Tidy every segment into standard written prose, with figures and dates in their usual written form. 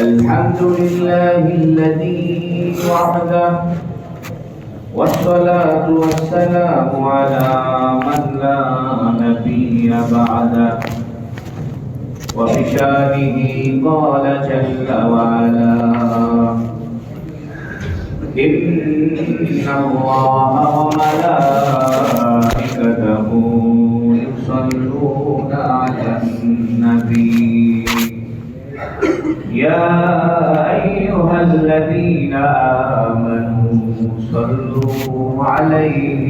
الحمد لله الذي وحده والصلاة والسلام على من لا نبي بعده وبشانه قال جل وعلا إن الله وملائكته يصلون على النبي يا أيها الذين آمنوا صلوا عليه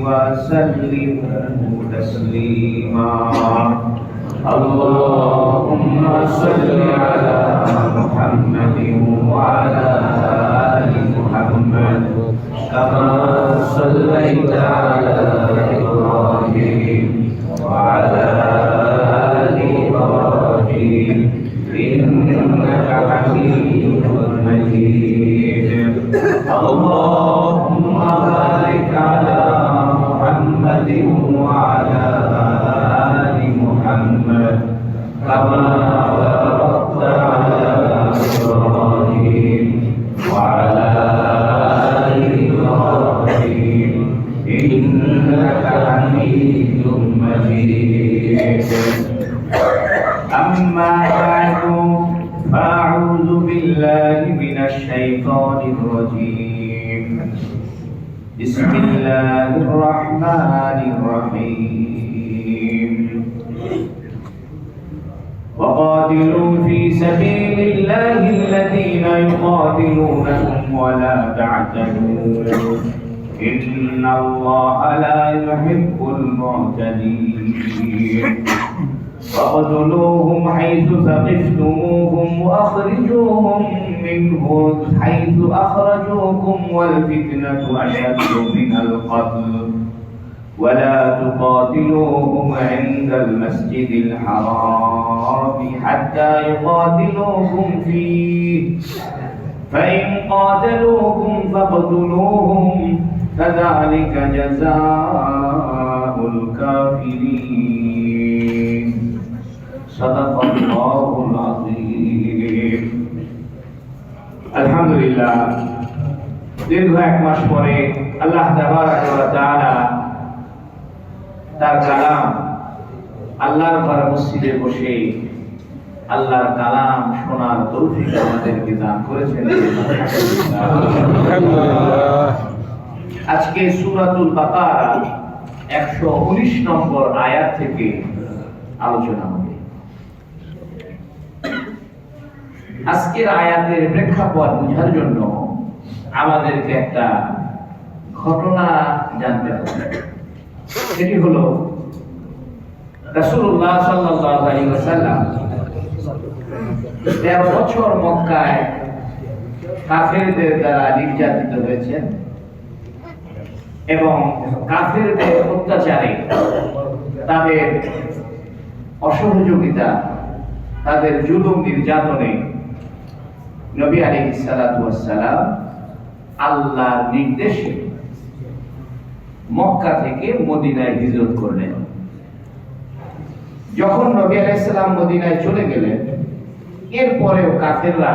وسلموا تسليما اللهم صل على محمد وعلى آل محمد كما صليت على إبراهيم وعلى آل إبراهيم إنك حميد مجيد اللهم بارك على محمد وعلى آل محمد كما باركت على إبراهيم وعلى آل إبراهيم إنك حميد مجيد أما بعد فأعوذ بالله من الشيطان الرجيم بسم الله الرحمن الرحيم وقاتلوا في سبيل الله الذين يقاتلونكم ولا تعتدوا إن الله لا يحب المعتدين واقتلوهم حيث ثقفتموهم وأخرجوهم منه حيث أخرجوكم والفتنة أشد من القتل ولا تقاتلوهم عند المسجد الحرام حتى يقاتلوكم فيه فإن قاتلوكم فاقتلوهم كذلك جزاء الكافرين صدق الله العظيم الحمد لله দীর্ঘ এক মাস পরে আল্লাহ তাবারাক ওয়া তাআলা তার কালাম আল্লাহর ঘর মসজিদে বসে আল্লাহর কালাম শোনার তৌফিক আমাদেরকে দান করেছেন আলহামদুলিল্লাহ। আজকে সূরাতুল বাকারা 119 নম্বর আয়াত থেকে আলোচনা হবে। আজকের আয়াতের প্রেক্ষাপট বোঝার জন্য আমাদেরকে একটা ঘটনা জানতে হবে। সেটি হলো রাসূলুল্লাহ সাল্লাল্লাহু আলাইহি ওয়াসাল্লাম 13 বছর মক্কায় কাফেরদের দ্বারা নির্যাতিত হয়েছেন এবং কাফেরদের অত্যাচারে তাদের অসহযোগিতা তাদের জুলুম নির্যাতনে নবী আলাইহিস সালাতু ওয়াস সালাম আল্লাহর নির্দেশে মক্কা থেকে মদিনায় হিজরত করলেন। যখন নবী আলাইহিস সালাম মদিনায় চলে গেলেন এরপরেও কাফেররা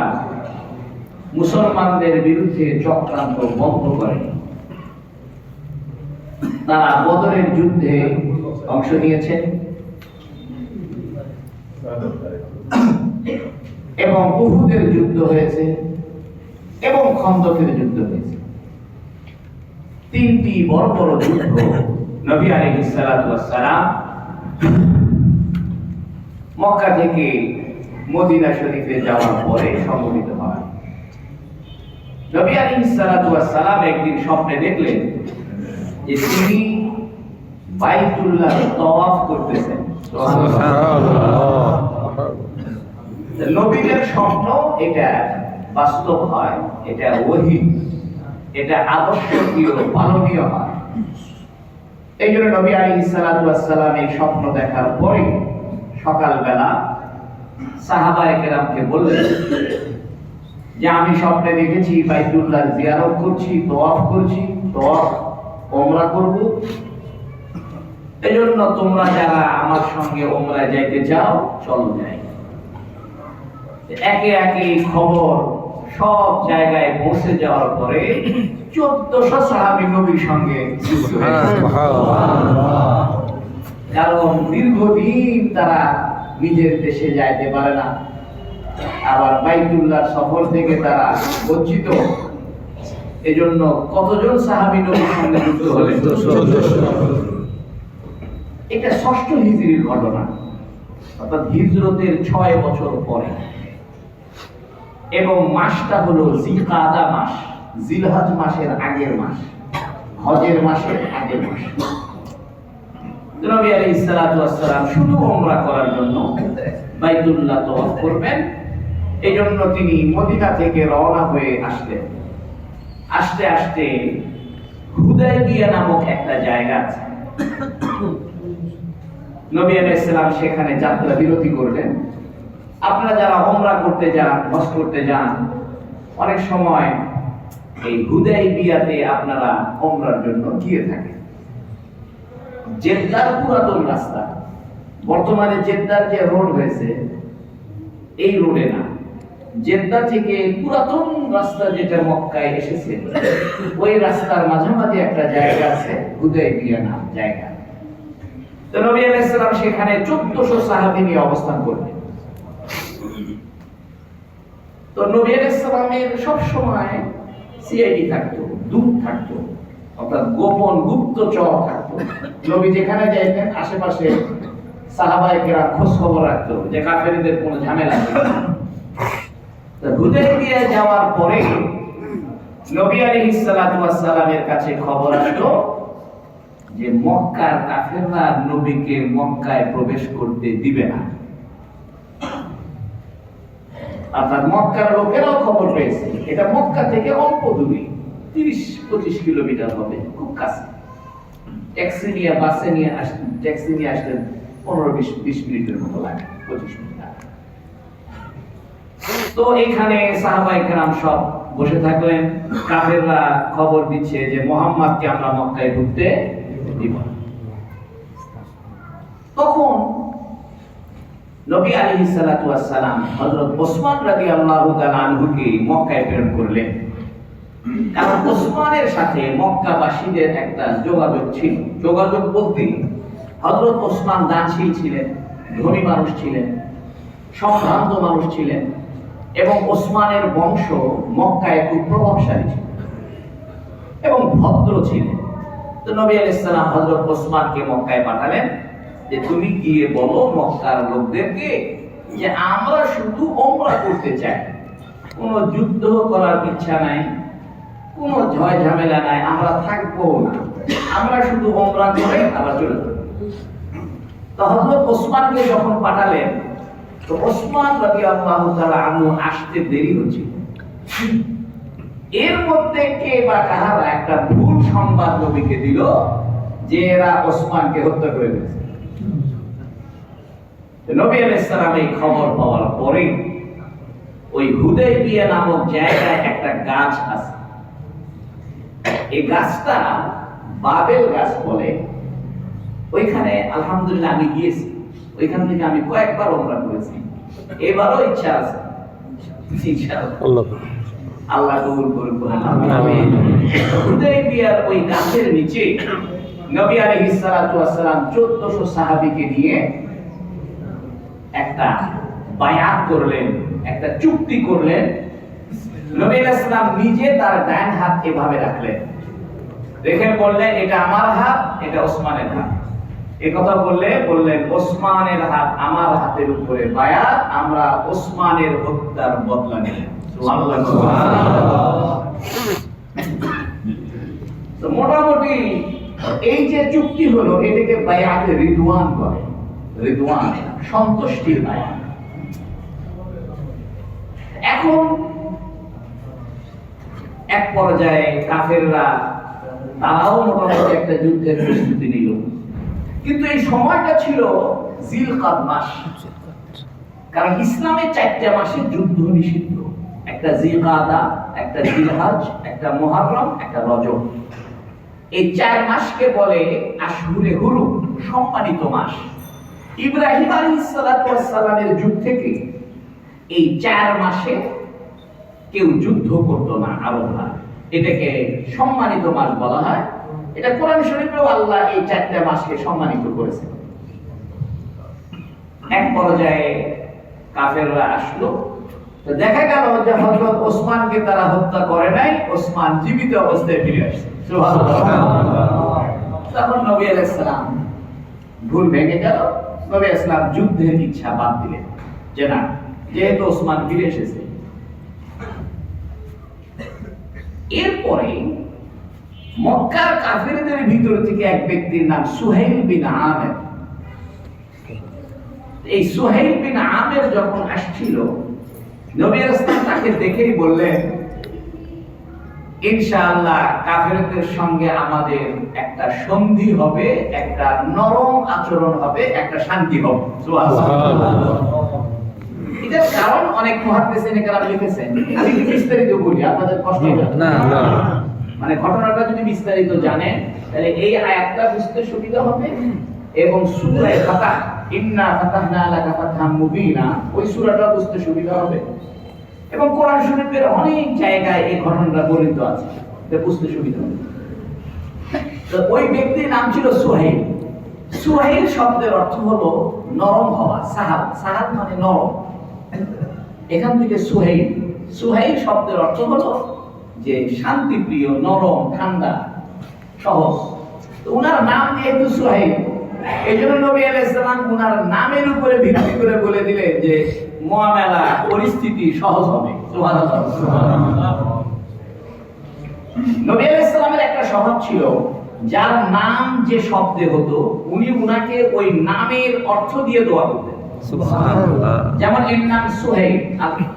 মুসলমানদের বিরুদ্ধে চক্রান্ত বন্ধ করেনি। তারা বদরের যুদ্ধে অংশ নিয়েছেন এবং উহুদের যুদ্ধ হয়েছে এবং খন্দকের যুদ্ধ হয়েছে। তিনটি বড় বড় যুদ্ধ নবী আলাইহিস সালাতু ওয়াস সালাম মক্কা থেকে মদিনা শরীফে যাওয়ার পরে সংঘটিত হয়। নবী আলাইহিস সালাতু ওয়াস সালাম একদিন স্বপ্নে দেখলেন যে তিনি বাইতুল্লাহ তাওয়াফ করতেছেন। সুবহানাল্লাহ। নবীদের স্বপ্ন এটা বাস্তব হয়, এটা ওহী, এটা আদর্শীয় পালনীয় হয়। এই জন্য নবী আলাইহিস সালাতু ওয়াস সালাম এই স্বপ্ন দেখার পরে সকালবেলা সাহাবায়ে কেরামকে বললেন যে আমি স্বপ্নে দেখেছি বাইতুল্লাহ জিয়ারত করছি, তাওয়াফ করছি, তাওয়াফ ওমরা করব। এজন্য তোমরা যারা আমার সঙ্গে ওমরায় যাইতে চাও চলো যাই। একে একে খবর সব জায়গায় পৌঁছে যাওয়ার পরে 1400 সাহাবী নবীর সঙ্গে যুক্ত হয়েছে। কারণ দীর্ঘদিন তারা নিজের দেশে যাইতে পারে না, আবার বাইতুল্লাহ সফর থেকে তারা বঞ্চিত। এজন্য কতজন সাহাবী নবীর সঙ্গে যুক্ত হলেন? এটা 6ষ্ঠ হিজরির ঘটনা, অর্থাৎ হিজরতের 6 বছর পরে, এবং মাসটা হলো জিলকাদা মাস, জিলহজ মাসের আগের মাস, হজের মাসের আগের মাস। নবী আলাইহিস সালাতু ওয়াস সালাম শুধু উমরা করার জন্য বাইতুল্লাহ তওয়াফ করবেন, এই জন্য তিনি মদিনা থেকে রওনা হয়ে আসলেন। আস্তে আস্তে হুদায়বিয়া নামক একটা জায়গা আছে, নবী আলাইহিস সালাম সেখানে যাত্রা বিরতি করলেন। আপনারা যারা উমরা করতে যান, হজ করতে যান, অনেক সময় এই হুদায়বিয়াতে আপনারা উমরার জন্য গিয়ে থাকেন। জেদ্দার পুরাতন রাস্তা, বর্তমানে জেদ্দার যে রোড হয়েছে এই রোডে না, জেদ্দা থেকে পুরাতন রাস্তা যেটা মক্কায় এসেছে ওই রাস্তার মাঝামাঝি একটা জায়গা আছে, হুদায়বিয়া নাম জায়গা। তো নবী আলাইহিস সালাম সেখানে 1400 সাহাবী নিয়ে অবস্থান করলেন। তো নবী আলাইহিস সালামের সব সময় সিআইডি থাকতো, দূত থাকতো, অর্থাৎ গোপন গুপ্তচর থাকতো। নবী যেখানে যাইতেন আশেপাশে সাহাবায়ে কেরাম খোঁজ খবর রাখতো যে কাফেরদের কোনো ঝামেলা নেই। তো হুদায়বিয়া যাওয়ার পরে নবী আলাইহিস সালাতু ওয়াস সালামের কাছে খবর আসলো যে মক্কার কাফেররা নবীকে মক্কায় প্রবেশ করতে দিবে না। অর্থাৎ মক্কার লোকেরাও খবর পেয়েছে, এটা মক্কা থেকে অল্প দূরে, 30-25 কিলোমিটার হবে, খুব কাছে। ট্যাক্সি নিয়ে, বাসে নিয়ে আসতেন, ট্যাক্সি নিয়ে আসতেন 15-20 মিনিটের মতো লাগে, 25 মিনিট লাগে। তো এখানে সাহাবায়ে কেরাম সব বসে থাকলেন, কাফেররা খবর দিচ্ছে যে মুহাম্মদকে আমরা মক্কায় ঢুকতে দিব না। তখন নবী আলাইহিস সালাতু ওয়াস সালাম হযরত ওসমান রাদিয়াল্লাহু তাআলা আনহুকে মক্কায় প্রেরণ করলেন। কারণ ওসমানের সাথে মক্কাবাসীদের একটা যোগাযোগ ছিল। যোগাযোগ বলতে হযরত ওসমান দানশীল ছিলেন, ধনী মানুষ ছিলেন, সম্ভ্রান্ত মানুষ ছিলেন, এবং ওসমানের বংশ মক্কায় খুব প্রভাবশালী ছিল এবং ভদ্র ছিলেন। তো নবী আলাইহিস সালাম হযরত ওসমানকে মক্কায় পাঠালেন যে তুমি গিয়ে বলো মক্কার লোকদেরকে যে আমরা শুধু উমরা করতে চাই, কোনো যুদ্ধ করার ইচ্ছা নাই, কোনো ঝয় ঝামেলা নাই, আমরা থাকবো না, আমরা শুধু উমরা করে আবার চলে যাব। তো হযরত ওসমানকে যখন পাঠালেন, তো ওসমান রাদিয়াল্লাহু তাআলা আনহু আসতে দেরি হচ্ছিল। এর মধ্যে কে বা কাহারা একটা ভুল সংবাদ নবীকে দিল যে এরা ওসমানকে হত্যা করে দিয়েছে। নবী আলাইহিস সালাম এই খবর পাওয়ার পরে ওই হুদায়বিয়া নামক জায়গায় একটা গাছ আছে, এই গাছটা বাবেল গাছ বলে। ওইখানে আলহামদুলিল্লাহ আমি গিয়েছি, ওইখান থেকে আমি কয়েকবার উমরা করেছি, এবারও ইচ্ছা আছে, ইনশাআল্লাহ আল্লাহ কবুল করুন। আমিন। হুদায়বিয়ার ওই গাছের নিচে নবী আলাইহিস সালাতু ওয়াস সালাম 1400 সাহাবীকে নিয়ে একটা বায়াত করলেন, একটা চুক্তি করলেন। নবী আলাইহিস সালাম নিজে তার ডান হাত এভাবে রাখলেন, রেখে বললেন এটা আমার হাত, এটা ওসমানের হাত। এই কথা বললেন ওসমানের হাত আমার হাতের উপরে বায়াত, আমরা ওসমানের হত্যার বদলা নিলাম। তো মোটামুটি এই যে চুক্তি হলো এটাকে বায়াতে রিদওয়ান বলে, রিদওয়ান সন্তুষ্টির বায়াত। এখন এক পর্যায়ে কাফেররা তারাও মোটামুটি একটা যুদ্ধের প্রস্তুতি নিল, কিন্তু এই সময়টা ছিল জিলকাদ মাস, কারণ ইসলামে 4টা মাসে যুদ্ধ নিষিদ্ধ, একটা জিলকাদা, একটা জিলহজ, একটা মুহররম, একটা রজব। এই 4 মাসকে বলে আশহুরে হুরুম, সম্মানিত মাস। ইব্রাহিম আলাইহিস সালাতু ওয়াস সালামের যুগ থেকে এই 4 মাসে কেউ যুদ্ধ করতো না আরবরা, এটাকে সম্মানিত মাস বলা হয়। এটা কোরআন শরীফেও আল্লাহ এই 4টা মাসকে সম্মানিত করেছেন। এক পর্যায়ে কাফেররা আসলো, তো দেখা গেল যে হযরত ওসমানকে তারা হত্যা করে নাই, ওসমান জীবিত অবস্থায় ফিরে আসছে। সুবহানাল্লাহ। তখন নবী আলাইহিস সালাম ভুল ভেঙে গেল। নবী আলাইহিস সালাম যুদ্ধের ইচ্ছা বাদ দিলেন, যে না, যেহেতু ওসমান ফিরে এসেছে। এরপরে মক্কার কাফেরদের ভিতর থেকে এক ব্যক্তির নাম সুহাইল বিন আমের। এই সুহাইল বিন আমের যখন আসছিল, নবী রাসূল তাকে দেখেই বললেন, ইনশাআল্লাহ কাফেরদের সঙ্গে আমাদের একটা সন্ধি হবে, একটা নরম আচরণ হবে, একটা শান্তি হবে। সুবহানাল্লাহ। এটার কারণ অনেক মুহাদ্দিসিন কেরাম লিখেছেন। আমি কি বিস্তারিত বলি, আপনাদের কষ্ট হবে না? না, মানে ঘটনাটা যদি বিস্তারিত জানেন তাহলে এই আয়াতটা বুঝতে সুবিধা হবে। এবং সূরা ফাতাহ, ইন্না ফাতাহনা লাকা ফাতহাম মুবিনা, ওই সূরাটা বুঝতে সুবিধা হবে। এবং কোরআন শরীফের অনেক জায়গায় এই ঘটনাটা বর্ণিত আছে, এটা বুঝতে সুবিধা হবে। তো ওই ব্যক্তির নাম ছিল সুহাইল। সুহাইল শব্দের অর্থ হলো নরম হওয়া, সাহাল। সাহাল মানে নরম, এখান থেকে সুহাইল। সুহাইল শব্দের অর্থ হলো যে শান্তিপ্রিয়, নরম, ঠান্ডা, সহজ। তো উনার নাম যেহেতু সুহাইল, এই জন্য নবী আলাইহিস সালাম উনার নামের উপরে ভিত্তি করে বলে দিলেন যে মুআমালা, পরিস্থিতি সহজ হবে। সুবহানাল্লাহ। নবী আলাইহিস সালামের একটা স্বভাব ছিল, যার নাম যে শব্দে হতো উনি উনাকে ওই নামের অর্থ দিয়ে দোয়া করতেন। সুবহানাল্লাহ। যেমন এর নাম সুহাইল,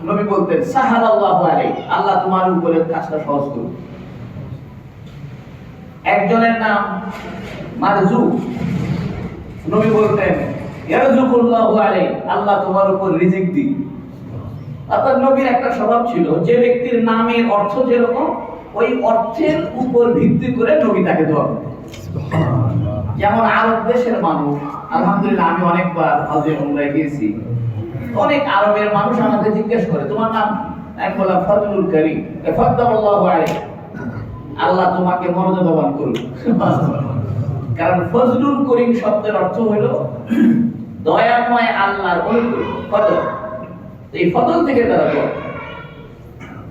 নবী বলতেন সাহালাল্লাহু আলাইহি, আল্লাহ তোমার উপরে কাজটা সহজ করুন। একজনের নাম মারজুক, নবী বলতেন ইয়ারজুকুল্লাহু আলাইহি, আল্লাহ তোমার উপর রিজিক দিন। অর্থাৎ নবীর একটা স্বভাব ছিল, যে ব্যক্তির নামের অর্থ যেরকম ওই অর্থের উপর ভিত্তি করে নবী তাকে দোয়া করতেন। যেমন আরব দেশের মানুষ, আলহামদুলিল্লাহ আমি অনেকবার হজে উমরায় গিয়েছি, অনেক আরবের মানুষ আমাকে জিজ্ঞেস করে তোমার নাম কি? আমি বললাম ফজলুল করিম, ফাদ্দালাল্লাহু আলাইহি, আল্লাহ তোমাকে মর্যাদাবান করুন। কারণ ফজলুল করিম শব্দের অর্থ হলো দয়াময় আল্লাহর অনুগ্রহ, ফজল। এই ফজল থেকে তারা দোয়া,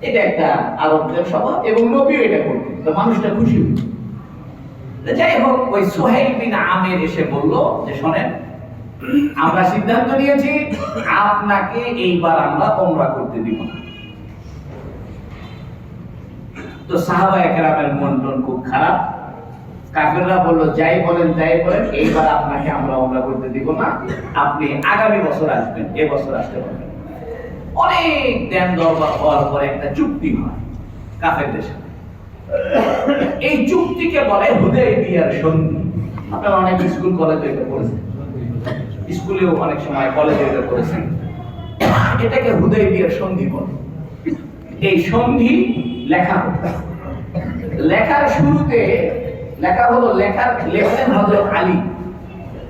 এটা একটা আরবদের স্বভাব এবং নবীও এটা করতেন, তো মানুষটা খুশি হতো। যাই হোক, ওই সুহাইল বিন আমের এসে বলল যে শোনেন, আমরা সিদ্ধান্ত নিয়েছি আপনাকে এইবার আমরা ওমরা করতে দিব না। তো সাহাবায়ে কেরামের মন টন খুব খারাপ। কাফেররা বলল যাই বলেন তাই বলেন, এইবার আপনাকে আমরা ওমরা করতে দিব না, আপনি আগামী বছর আসবেন, এবছর আসতে পারবেন। অনেক দেন দরবার হওয়ার পরে একটা চুক্তি হয় কাফেরদের সাথে। এই চুক্তিকে বলে হুদায়বিয়ার সন্ধি। আপনারা অনেক স্কুল কলেজে এটা পড়েছেন, স্কুলেও অনেক সময় কলেজে এটা পড়েছেন। এটাকে হুদায়বিয়ার সন্ধি বলে। এই সন্ধি লেখা হলো, লেখার শুরুতে লেখা হলো, লেখলেন হযরত আলী।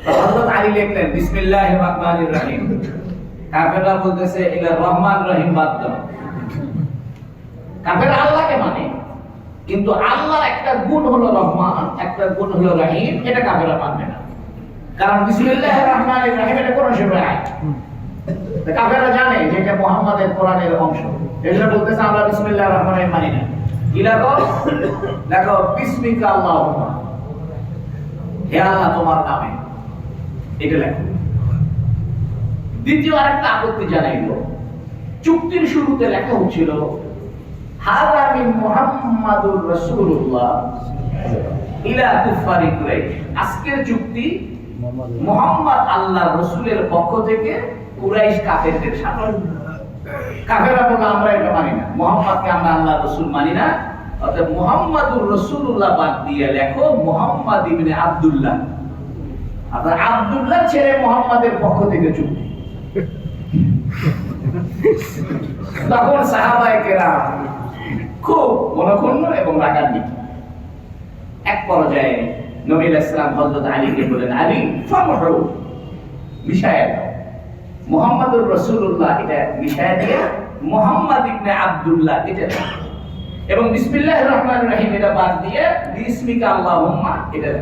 হযরত আলী লিখলেন বিসমিল্লাহির রাহমানির রহিম। কাফেররা বলতেছে এটা রহমান রহিম বাদ দাও। কাফেররা আল্লাহকে মানে, কিন্তু আল্লাহর একটা গুণ হলো রহমান, একটা গুণ হলো রহিম, এটা কাফেররা মানবে না। কারণ বিসমিল্লাহির রাহমানির রহিম এটা কোরআন শরীফের আয়াত। তো কাফেররা জানে যে এটা মুহাম্মাদের কোরআনের অংশ, এজন্য বলতেছে আমরা বিসমিল্লাহির রাহমানির রহিম মানি না। কি লেখো? লেখো বিসমিকা আল্লাহুম্মা, হে আল্লাহ তোমার নামে, এটা লেখো। দ্বিতীয় আরেকটা আপত্তি জানাইলো, চুক্তির শুরুতে লেখা হচ্ছিল হাযা মিন মুহাম্মাদুর রাসূলুল্লাহ ইলা কুফারি কুরাইশ। আজকের চুক্তি মুহাম্মদ আল্লাহর রাসূলের পক্ষ থেকে কুরাইশ কাফেরদের সাথে। কাফেররা বলল আমরা এটা মানি না, মুহাম্মদকে আমরা আল্লাহর রাসূল মানি না, অর্থাৎ মুহাম্মাদুর রাসূলুল্লাহ বাদ দিয়ে লেখো মুহাম্মদ ইবনে আব্দুল্লাহ। আপনার আব্দুল্লাহ ছেড়ে মুহাম্মাদের পক্ষ থেকে চুক্তি। তখন সাহাবায়ে কেরাম খুব মনক্ষুণ্ণ এবং রাগান্বিত। এক পর্যায়ে নবী আলাইহিস সালাম হযরত আলীকে বলেন, আলী ফামহু, মিশায়া দাও। মুহাম্মাদুর রাসূলুল্লাহ এটা মিশায় দিয়ে মুহাম্মদ ইবনে আব্দুল্লাহ এটা, এবং বিসমিল্লাহির রহমানির রহিম এটা বাদ দিয়ে বিসমিকা আল্লাহুম্মা এটা।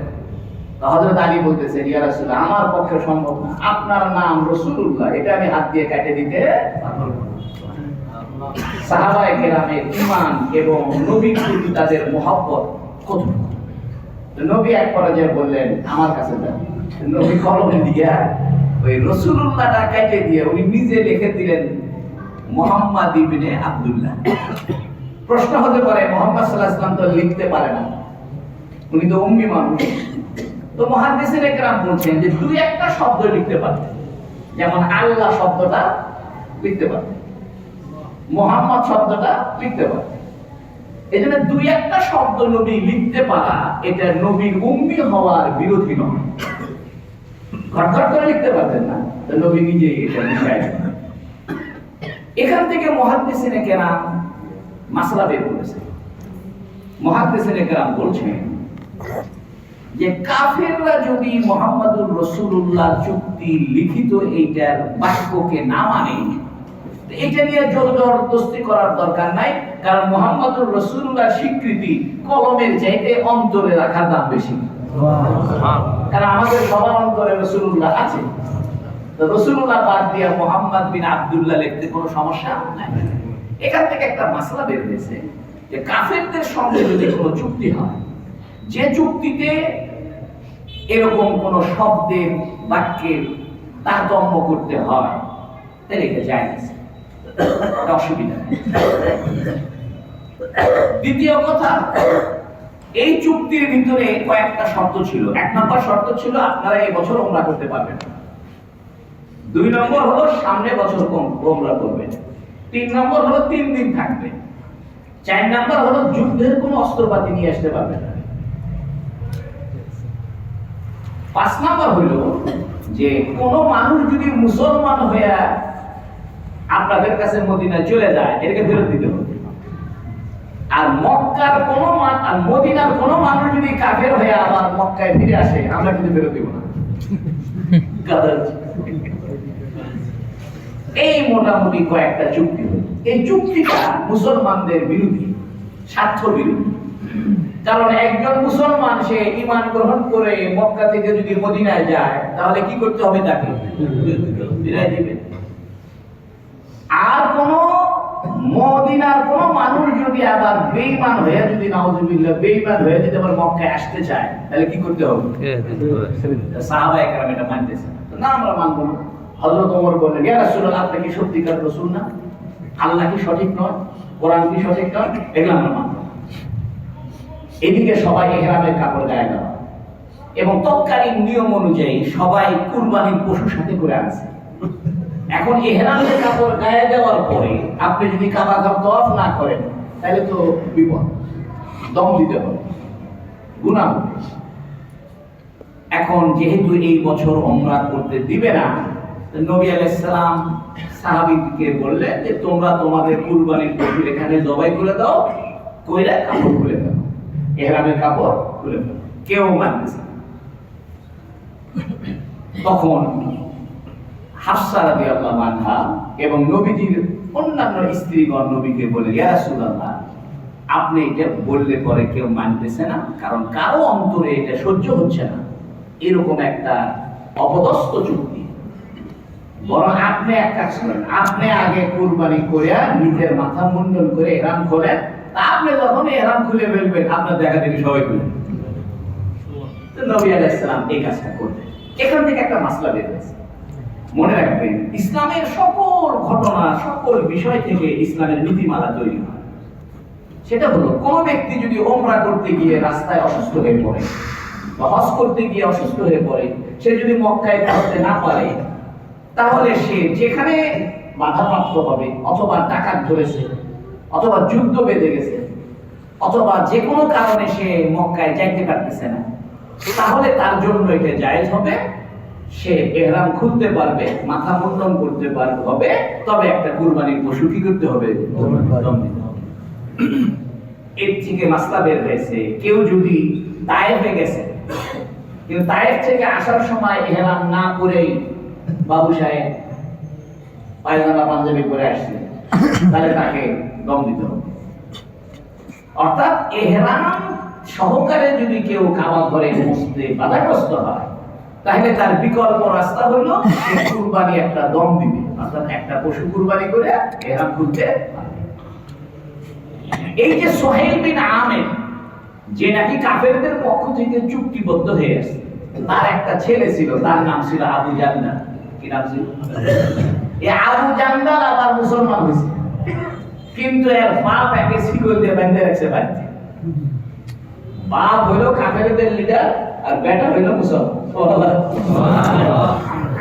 হযরত আলী বলতেছেন, ইয়া রাসূলুল্লাহ, আমার পক্ষে সম্ভব না, আপনার নাম রাসূলুল্লাহ, এটা আমি হাত দিয়ে কেটে দিতে পারবো না। সাহাবায়ে কেরামের ঈমান এবং নবীর প্রতি তাদের মহব্বত কত! নবী এক পর্যায়ে বললেন, আমার কাছে দেন। নবী কলম দিয়া ওই রাসূলুল্লাহটা কেটে দিয়ে উনি নিজে লিখে দিলেন মুহাম্মদ ইবনে আব্দুল্লাহ। প্রশ্ন হতে পারে, মুহাম্মদ সাল্লাল্লাহু আলাইহি ওয়াসাল্লাম তো লিখতে পারে না, উনি তো উম্মি মানুষ। তো মুহাদ্দিসিনে কেরাম বলছেন যে দুই একটা শব্দ লিখতে পারে, যেমন আল্লাহ শব্দটা লিখতে পারে, মুহাম্মদ শব্দটা লিখতে পারে। এজন্য দুই একটা শব্দ নবী লিখতে পারা এটা নবীর উম্মি হওয়ার বিরোধী নয়। ঘটঘট করে লিখতে পারতেন না, তো নবী নিজেই এটা লিখায়। এখান থেকে মুহাদ্দিসিনে কেরাম মাসলা বের করেছে। মুহাদ্দিসিনে কেরাম বলছেন যে কাফেররা যদি মুহাম্মাদুর রাসূলুল্লাহ চুক্তি লিখিত এইটার বাক্যকে না মানে, এটা নিয়ে জবরদস্তি করার দরকার নাই, কারণ মুহাম্মাদুর রাসূলুল্লাহ স্বীকৃতি কলমের চাইতে অন্তরে রাখার দাম বেশি। কারণ আমাদের সবার অন্তরে রাসূলুল্লাহ আছে, তো রাসূলুল্লাহ বাদ দিয়ে মুহাম্মদ বিন আব্দুল্লাহ লিখতে কোনো সমস্যা নাই। এখান থেকে একটা মাসলা বের হয়েছে যে কাফেরদের সঙ্গে যদি কোনো চুক্তি হয়, যে চুক্তিতে এরকম কোন শব্দের বাক্যের তারতম্য করতে হয়, তাহলে এটা জায়েজ, অসুবিধা নেই। দ্বিতীয় কথা, এই চুক্তির ভিতরে কয়েকটা শর্ত ছিল। 1 নম্বর শর্ত ছিল আপনারা এই বছর ওমরা করতে পারবেন। 2 নম্বর হলো সামনে বছর ওমরা করবেন। 3 নম্বর হলো 3 দিন থাকবে। 4 নম্বর হলো যুদ্ধের কোনো অস্ত্রপাতি নিয়ে আসতে পারবেন না। 5 নম্বর হলো যে কোন মানুষ যদি মুসলমান হয়ে আপনাদের কাছে মদিনায় চলে যায়, এটাকে ফেরত দিতে হবে। আর মক্কার কোন আর মদিনার কোন মানুষ যদি কাফের হয়ে আবার মক্কায় ফিরে আসে, আমরা কিন্তু ফেরত দিব না। এই মোটামুটি কয়েকটা চুক্তি। এই চুক্তিটা মুসলমানদের বিরোধী, স্বার্থ বিরোধী। কারণ একজন মুসলমান সে ঈমান গ্রহণ করে মক্কা থেকে যদি মদিনায় যায়, তাহলে কি করতে হবে? তাকে বিদায় দিবেন। আর কোন মদিনার কোন মানুষ যদি আবার বেঈমান হয়ে, যদি নাউজুবিল্লাহ বেঈমান হয়ে যদি আবার মক্কায় আসতে চায়, তাহলে কি করতে হবে? সাহাবায়ে কেরাম এটা মানতেছে না, আমরা মানব না। হযরত ওমর বললেন, ইয়া রাসূলুল্লাহ, আপনি কি সত্যিকার রাসূল না? আল্লাহ কি সঠিক নয়? কোরআন কি সঠিক নয়? এগুলো আমরা মানব না। এদিকে সবাই ইহরামের কাপড় গায়ে দেওয়া, এবং তৎকালীন নিয়ম অনুযায়ী সবাই কুরবানির পশু সাথে করে আনছে। এখন ইহরামের কাপড় গায়ে দেওয়ার পরে আপনি যদি কাবা ঘর তওয়াফ না করেন, তাহলে তো বিপদ, দম দিতে হবে, গুনাহ হবে। এখন যেহেতু এই বছর ওমরা করতে দিবে না, নবী আলাইহিস সালাম সাহাবীকে বললেন যে তোমরা তোমাদের কুরবানির পশু এখানে জবাই করে দাও, কইরা কাপড় খুলে দাও, ইহরামের কাপড় খুলে দাও। কেউ মানতেছে না। তখন হাফসা রাদিয়াল্লাহু আনহা এবং নবীজির অন্যান্য স্ত্রীগণ নবীকে বলে, ইয়া রাসূলুল্লাহ, আপনি এটা বললে পরে কেউ মানতেছে না, কারণ কারো অন্তরে এটা সহ্য হচ্ছে না এরকম একটা অপদস্থ চুক্তি। বরং আপনি এক কাজ করেন, আপনি আগে কুরবানি করে নিজের মাথা মুন্ডন করে ইহরাম খোলেন, আপনি যখন ইহরাম খুলে ফেলবেন, আপনার দেখা দেখি সবাই খুলে। তো নবী আলাইহিস সালাম এই কাজটা করলেন। এখান থেকে একটা মাসলা বের হয়েছে। মনে রাখবেন, ইসলামের সকল ঘটনা, সকল বিষয় থেকে ইসলামের নীতিমালা তৈরি হয়। সেটা হলো, কোন ব্যক্তি যদি ওমরা করতে গিয়ে রাস্তায় অসুস্থ হয়ে পড়ে, বা হজ করতে গিয়ে অসুস্থ হয়ে পড়ে, সে যদি মক্কায় পৌঁছতে না পারে, তাহলে সে যেখানে বাধাপ্রাপ্ত হবে, অথবা ডাকাত ধরেছে, অথবা যুদ্ধ বেঁধে গেছে, অথবা যে কোনো কারণে সে মক্কায় যাইতে পারতেছে না, তাহলে তার জন্য এটা জায়েজ হবে। সে ইহরাম খুলতে পারবে, মাথা মুন্ডন করতে হবে, তবে একটা কুরবানির পশু কি করতে হবে? দম দিতে হবে। এর থেকে মাসলা বের হয়েছে, কেউ যদি তায়েফে গেছে, কিন্তু তায়েফ থেকে আসার সময় ইহরাম না করেই বাবু সাহেব পায়জামা পাঞ্জাবি পরে আসছে, তাহলে তাকে দম দিতে হবে। অর্থাৎ এহরাম সহকারে যদি কেউ কাবা ঘরে বসতে বাধাগ্রস্ত হয়, তাহলে তার বিকল্প রাস্তা হলো কুরবানি একটা দম দিবে, অর্থাৎ একটা পশু কুরবানি করে এহরাম খুলতে পারবে। এই যে সোহেল বিন আমের, যে নাকি কাফেরদের পক্ষ থেকে চুক্তিবদ্ধ হয়ে আসছে, তার একটা ছেলে ছিল, তার নাম ছিল আবু জান্দাল। কি নাম ছিল? এই আবু জান্দাল আবার মুসলমান হয়েছে, কিন্তু এর বাপ একে শিকল দিয়ে বেঁধে রাখছে বাড়িতে। বাপ হইল কাফেরদের লিডার আর বেটা হইল মুসলমান।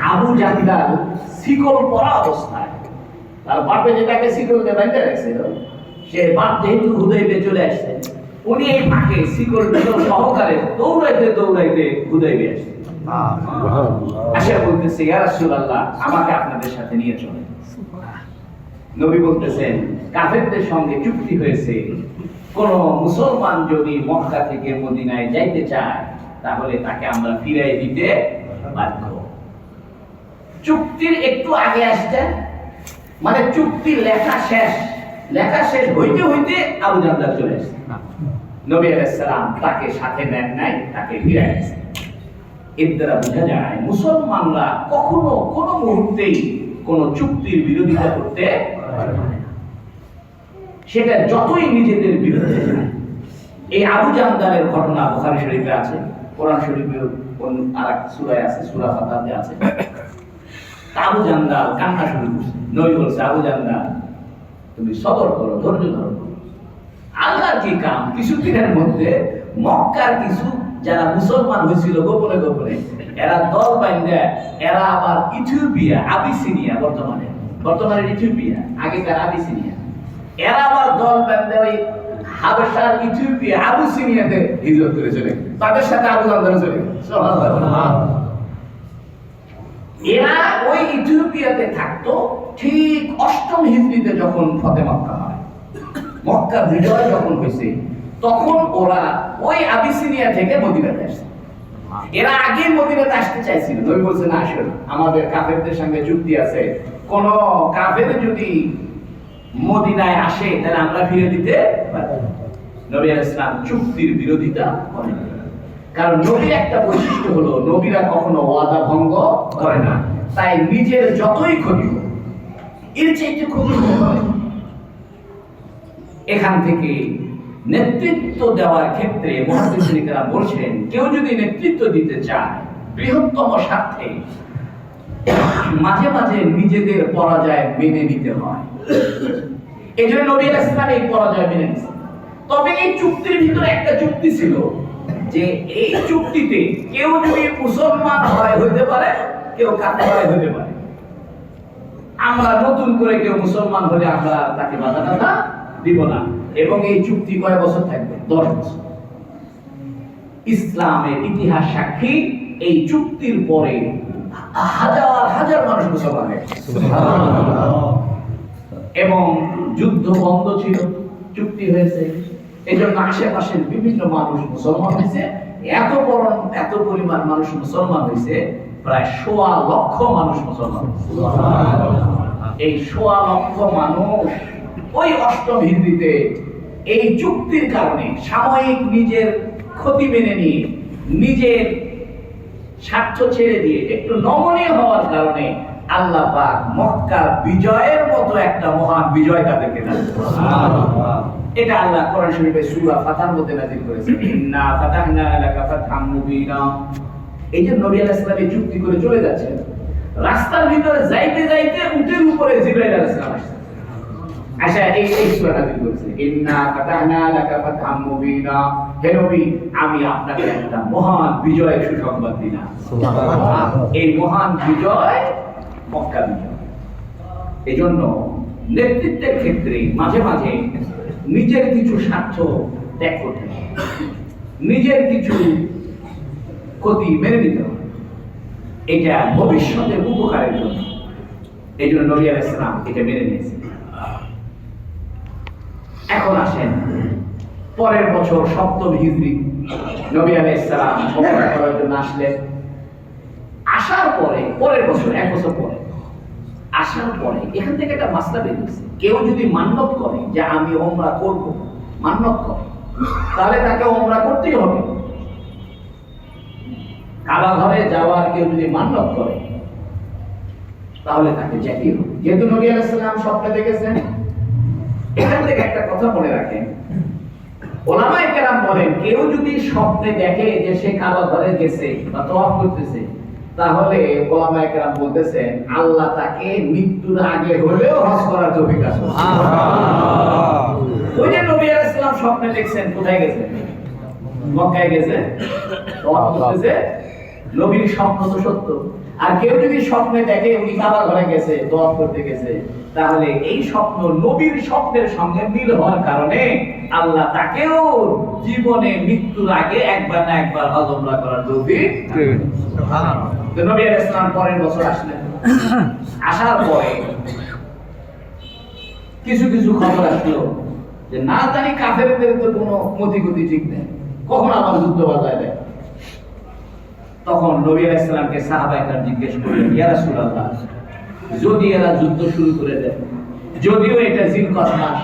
আবু জান্দাল শিকল পরা অবস্থায়, তার বাপে যেটাকে শিকল দিয়ে বেঁধে রাখছিল, সে বাপ যেহেতু হুদাইবে চলে আসছে, উনি এই ফাঁকে শিকল সহকারে দৌড়াইতে দৌড়াইতে হুদাইবে আসছে। আশা বলতেছে, ইয়া রাসূলুল্লাহ, আমাকে আপনাদের সাথে নিয়ে চলেন। নবী বলতেছেন, কাফেরদের সঙ্গে চুক্তি হয়েছে, কোন মুসলমান যদি মক্কা থেকে মদিনায় যাইতে চায়, তাহলে তাকে আমরা ফিরাই দিতে বাধ্য। চুক্তির একটু আগে আসছেন, মানে চুক্তির লেখা শেষ হইতে হইতে আবু জান্দাল চলে আসছে। নবী আলাইহিস সালাম তাকে সাথে নেন নাই, তাকে ফিরাই দিয়েছেন। এর দ্বারা বোঝা যায় মুসলমানরা কখনো কোনো মুহূর্তেই কোন চুক্তির বিরোধিতা করতে পারে না, সেটা যতই নিজেদের বিরুদ্ধে যায়। এই আবু জান্দালের ঘটনা বুখারী শরীফে আছে, কোরআন শরীফে আরেক সূরায় আছে, সূরা ফাতিহাতে আছে। আবু জান্দাল কান্না শুরু করছে। নবী বলছে, আবু জান্দাল, তুমি সবর করো, ধৈর্য ধরো। আল্লাহর কি কাম, কিছুদিনের মধ্যে মক্কার কিছু যারা মুসলমান হয়েছিল গোপনে গোপনে, এরা দল বাইন্ধে, এরা আবার ইথিওপিয়া, আবিসিনিয়া, বর্তমানে ইথিওপিয়া, আগেকার আবিসিনিয়া, এরা আবার দল বাইন্ধে ওই হাবেশার ইথিওপিয়া, আবিসিনিয়াতে হিজরত করে চলে, তাদের সাথে আবু জান্দাল চলে। এরা ওই ইথিওপিয়াতে থাকতো। ঠিক ৮ম হিজরিতে যখন ফতে মক্কা হয়, মক্কা বিজয় যখন হয়েছে, তখন ওরা ওই আবিসিনিয়া থেকে মদিনাতে আসছে। এরা আগে মদিনাতে আসতে চাইছিল। নবী বলছেন, আসুন, আমাদের কাফেরদের সঙ্গে চুক্তি আছে, কোন কাফের যদি মদিনায় আসে তাহলে আমরা ফিরে দিতে পারব। নবী আলাইহিস সালাম চুক্তির বিরোধিতা করেন, কারণ নবীর একটা বৈশিষ্ট্য হলো নবীরা কখনো ওয়াদা ভঙ্গ করে না। তাই নিজের যতই ক্ষতি হোক, এর চাইতে ক্ষতি হয়। এখান থেকে নেতৃত্ব দেওয়ার ক্ষেত্রে মুহাদ্দিসিনরা বলছেন, কেউ যদি নেতৃত্ব দিতে চায় বৃহত্তম স্বার্থে, মাঝে মাঝে নিজেদের পরাজয় মেনে নিতে হয়। এই জন্য নবী আলাইহিস সালাম এই পরাজয় মেনে নিয়েছেন। তবে এই চুক্তির ভিতরে একটা চুক্তি ছিল যে এই চুক্তিতে কেউ যদি মুসলমান হয় হইতে পারে, কেউ কাফের হয় হইতে পারে। আমরা নতুন করে কেউ মুসলমান হলে আমরা তাকে বাধা দিব না। এবং এই চুক্তি কয় বছর থাকবে? 10 বছর। ইসলামের ইতিহাস সাক্ষী, এই চুক্তির পরে হাজার হাজার মানুষ মুসলমান হয়েছে এবং যুদ্ধ বন্ধ ছিল, চুক্তি হয়েছে। এই জন্য আশেপাশের বিভিন্ন মানুষ মুসলমান হয়েছে। এত পরিমাণ মানুষ মুসলমান হয়েছে, প্রায় ১.৫ লক্ষ মানুষ মুসলমান। এই ১.৫ লক্ষ মানুষ ওই ৮ম হিজরিতে এই চুক্তির কারণে সাময়িক নিজের ক্ষতি মেনে নিয়ে, নিজের স্বার্থ ছেড়ে দিয়ে একটু নমনীয় হওয়ার কারণে আল্লাহ পাক মক্কা বিজয়ের মতো একটা মহান বিজয় তাদেরকে দান করেছেন। এটা আল্লাহ কোরআন শরীফে সূরা ফাতহার মধ্যে নাযিল করেছেন, ইন্না ফাতাহনা লাকা ফাতহাম মুবিনা। এই যে নবী আলাইহিস সালাম চুক্তি করে চলে যাচ্ছেন, রাস্তার ভিতরে যাইতে যাইতে উটের উপরে জিবরাইল আলাইহিস সালাম আসেন। আচ্ছা, এই সূরা নাযিল করেছে, ইন্না ফাতাহনা লাকা ফাতহাম মুবিনা। হে নবী, আমি আপনাকে একটা মহান বিজয়ের সুসংবাদ দিলাম। সুবহানাল্লাহ। এই মহান বিজয় মক্কা বিজয়। এজন্য নেতৃত্বের ক্ষেত্রে মাঝে মাঝে নিজের কিছু স্বার্থ ত্যাগ করতে হবে, নিজের কিছু ক্ষতি মেনে নিতে হবে, এটা ভবিষ্যতের উপকারের জন্য। এই জন্য নবী আলাইহিস সালাম এটা মেনে নিয়েছেন। এখন আসেন, পরের বছর ৭ম হিজরি নবী আলাইহিস সালাম মক্কা করার জন্য আসলেন। আসার পরে পরের বছর 1 বছর পরে আসার পরে এখান থেকে একটা মাসলা বের হয়েছে, কেউ যদি মান্যত করে যে আমি ওমরা করব, মান্যত করে, তাহলে তাকে ওমরা করতেই হবে। কাবা ঘরে যাওয়ার কেউ যদি মান্যত করে তাহলে তাকে যেতেই হবে। যেহেতু নবী আলাইহিস সালাম স্বপ্নে দেখেছেন, এখান থেকে একটা কথা মনে রাখেন, ওলামায়ে কেরাম বলেন কেউ যদি স্বপ্নে দেখে যে সে কাবা ঘরে গেছে বা তওয়াফ করতেছে, তাহলে ওলামায়ে কেরাম বলতেছেন আল্লাহ তাকে মৃত্যুর আগে হলেও হজ করার তৌফিক দান করুন। ওই যে নবী আলাইহিস সালাম স্বপ্নে দেখছেন, কোথায় গেছে? মক্কায় গেছে, তওয়াফ করতেছে। নবীর স্বপ্ন তো সত্য। আর কেউ যদি স্বপ্নে দেখে উনি কাবা ঘরে গেছে, তওয়াফ করতে গেছে, তাহলে এই স্বপ্ন নবীর স্বপ্নের সঙ্গে মিল হওয়ার কারণে আল্লাহ তাকেও জীবনে মৃত্যুর আগে একবার না একবার হজ উমরা করার তৌফিক দিবেন। তো নবী আলাইহিস সালাম পরের বছর আসলেন। আসার পরে কিছু কিছু খবর আসলো যে না জানি কাফেরদের তো কোনো মতিগতি ঠিক নেই, কখন আবার যুদ্ধ বাজায় দেয়। তখন নবী আলাইহিস সালামকে সাহাবায়ে জিজ্ঞেস করলেন, ইয়া রাসূলুল্লাহ, যদি এরা যুদ্ধ শুরু করে দেয়, যদিও এটা জিলকদ মাস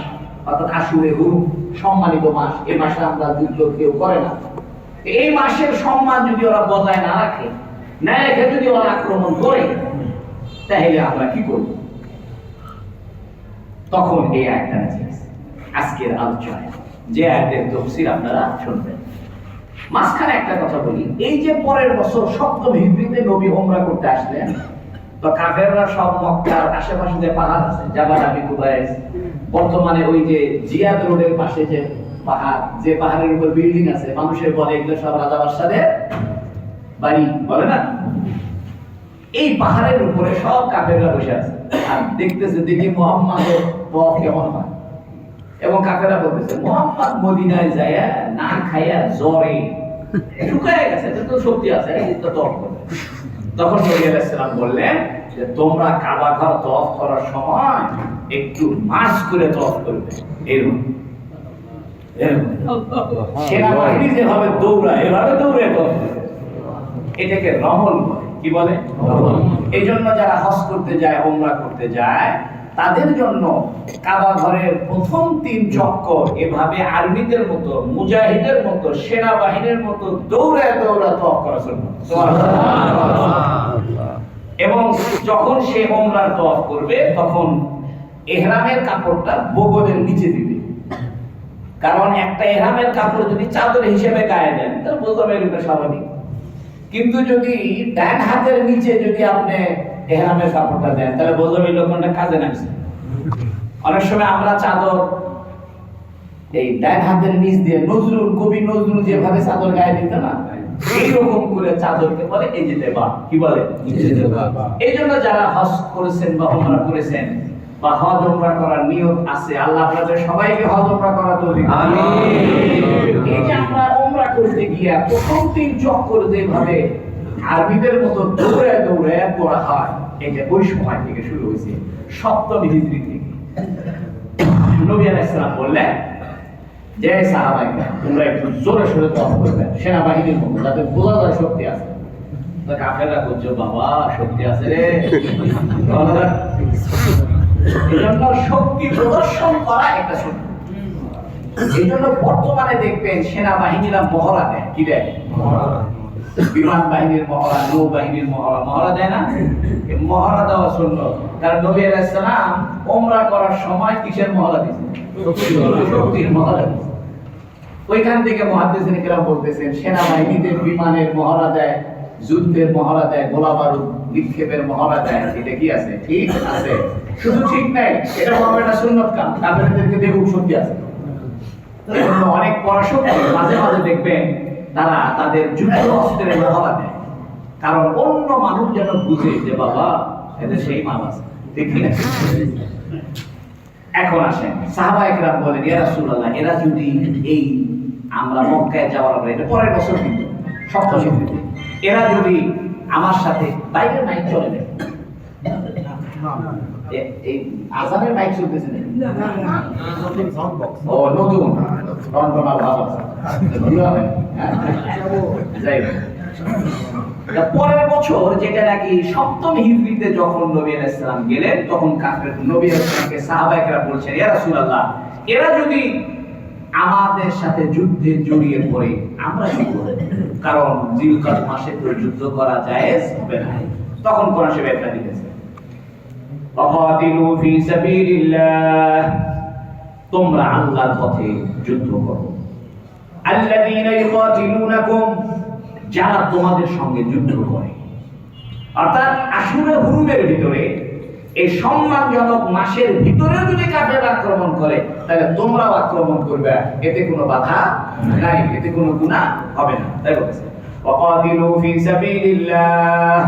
অর্থাৎ আশুরে হুরুম সম্মানিত মাস, এই মাসে আমরা যুদ্ধ কেউ করে না, এই মাসের সম্মান যদি ওরা বজায় না রাখে, না রেখে যদি ওরা আক্রমণ করে, তাহলে আমরা কি করব? তখন এই আয়াতটা নাযিল হয়েছে আজকের আলোচনায়, যে আয়াতের তাফসীর আপনারা শুনবেন। মাঝখানে একটা কথা বলি, এই যে পরের বছর 7ম হিজরিতে নবী উমরা করতে আসলেন, তো কাফেররা সব মক্কার আশেপাশে যে পাহাড় আছে, জাবাল আবি কুবাইস, বর্তমানে ওই যে জিয়াদ রোডের পাশে যে পাহাড়, যে পাহাড়ের উপর বিল্ডিং আছে, মানুষের বলে এগুলো সব রাজা বাদশাদের বাড়ি, বলে না? এই পাহাড়ের উপরে সব কাফেররা বসে আছে আর দেখতেছে, দেখি মুহাম্মাদের পথ কেমন হয়। এবং কাফেররা বলতেছে মুহাম্মদ মদিনায় যায় না খাইয়া জ্বরে শুকায় গেছে, এটা তো শক্তি আছে, এটা তো তখন নবী আলাইহিস সালাম বললেন যে তোমরা কাবা ঘর তওয়াফ করার সময় একটু মার্চ করে তওয়াফ করবে। এরকম সেনাবাহিনী যেভাবে দৌড়ায়, এভাবে দৌড়ে তওয়াফ করবে। এটাকে রমল বলে। কি বলে? রমল। এই জন্য যারা হজ করতে যায়, উমরা করতে যায়, তাদের জন্য কাবা ঘরের প্রথম 3 চক্কর এভাবে আর্মিদের মতো, মুজাহিদের মতো, সেনাবাহিনীর মতো দৌড়ে দৌড়ে তওয়াফ করা সুন্নাত। এবং যখন সে উমরার তওয়াফ করবে, তখন ইহরামের কাপড়টা বগলের নিচে দিবে। কারণ একটা ইহরামের কাপড় যদি চাদর হিসেবে গায়ে দেন, তাহলে বুঝতে এটা স্বাভাবিক। কিন্তু যদি ডান হাতের নিচে যদি আপনি ইহরামের কাপড়টা দেন, তাহলে বুঝবে লোকটা কাজে নামছে। অনেক সময় আমরা চাদর এই ডান হাতের নিচ দিয়ে, নজরুল, কবি নজরুল যেভাবে চাদর গায়ে দিত না, এইরকম করে চাদরকে বলে এই যে দেবা। কি বলে? এই জন্য যারা হজ করেছেন বা উমরা করেছেন বা হজ উমরা করার নিয়ত আছে, আল্লাহ আপনাদের সবাইকে হজ উমরা করার তৌফিক দান করুন। এই যে আমরা উমরা করতে গিয়ে প্রথম 3 চক্কর যেভাবে আরবিদের মতো দৌড়ে দৌড়ে পড়া হয়, এটা ওই সময় থেকে শুরু হয়েছে, 7ম হিজরি থেকে। নবী আলাইহিস সালাম বললেন যে সাহাবাইরা তোমরা একটু জোরে সোরে তওয়াফ করবে, সেনাবাহিনীর মতো, যাতে বোঝা যায় শক্তি আছে। তো কাফেররা বলছে বাবা শক্তি আছে রে। এজন্য শক্তি প্রদর্শন করা একটা সুন্নাত। এজন্য বর্তমানে দেখবেন সেনাবাহিনীরা মহড়া দেয়। কি দেয়? বিমান বাহিনীর মহড়া, নৌ বাহিনীর মহড়া, মহড়া দেয় না? এই মহড়া দেওয়া সুন্নাত। কারণ নবী আলাইহিস সালাম উমরা করার সময় কিসের মহড়া দিয়েছেন? শক্তির মহড়া দিয়েছেন। ওইখান থেকে মুহাদ্দিসিনে কেরাম বলতেছেন সেনাবাহিনীদের বিমানের মহড়া দেয়, যুদ্ধের মহড়া দেয়, গোলা বারুদ নিক্ষেপের মহড়া দেয়। এটা কি আছে? ঠিক আছে। শুধু ঠিক নাই, এটা হবে না সুন্নাত কাম। কাফেরদেরকে দেখুক শক্তি আছে। এজন্য অনেক পরাশক্তি মাঝে মাঝে দেখবেন তারা তাদের যুদ্ধ অস্ত্রের মহড়া দেয়, কারণ অন্য মানুষ যেন বুঝে যে বাবা এদের সেই মান আছে। ঠিক না? এখন আসেন, সাহাবায়ে কেরাম বলেন ইয়া রাসূলুল্লাহ, এরা যদি এই আমরা মক্কায় যাওয়ার পরে, এটা পরের বছর কিন্তু 7ম হিজরিতে, এরা যদি আমার সাথে বাইরের মাইক চলে যায়, এই আজানের মাইক চলতেছে না, ও নতুন রন্ধনা ভাব আছে, যাই হোক পরের বছর যেটা নাকি সপ্তম হিজরিতে যখন নবী আলাইহিস সালাম গেলেন, তখন কাফের নবী আলাইহিস সালামকে সাহাবায়ে বলছেন, ইয়া রাসূলুল্লাহ, এরা যদি আমাদের সাথে যুদ্ধে জড়িয়ে পড়ে আমরা কি করব? কারণ জিলকাদ মাসে তো যুদ্ধ করা জায়েজ হবে না। তখন কোরআন শরীফ একটা দিয়েছে, ওয়াকাতিলু ফি সাবিলিল্লাহ, তোমরা আল্লাহর পথে যুদ্ধ করো। আল্লাযীনা ইউকাতিলুনাকুম, যারা তোমাদের সঙ্গে যুদ্ধ করে। অর্থাৎ আশুরা হুরুমের ভিতরে, এই সম্মানজনক মাসের ভিতরে যদি কাফের আক্রমণ করে, তাহলে তোমরাও আক্রমণ করবে, এতে কোনো বাধা নাই, এতে কোনো গুনাহ হবে না। তাই বলেছে, ওয়াকাতিলু ফি সাবিলিল্লাহ,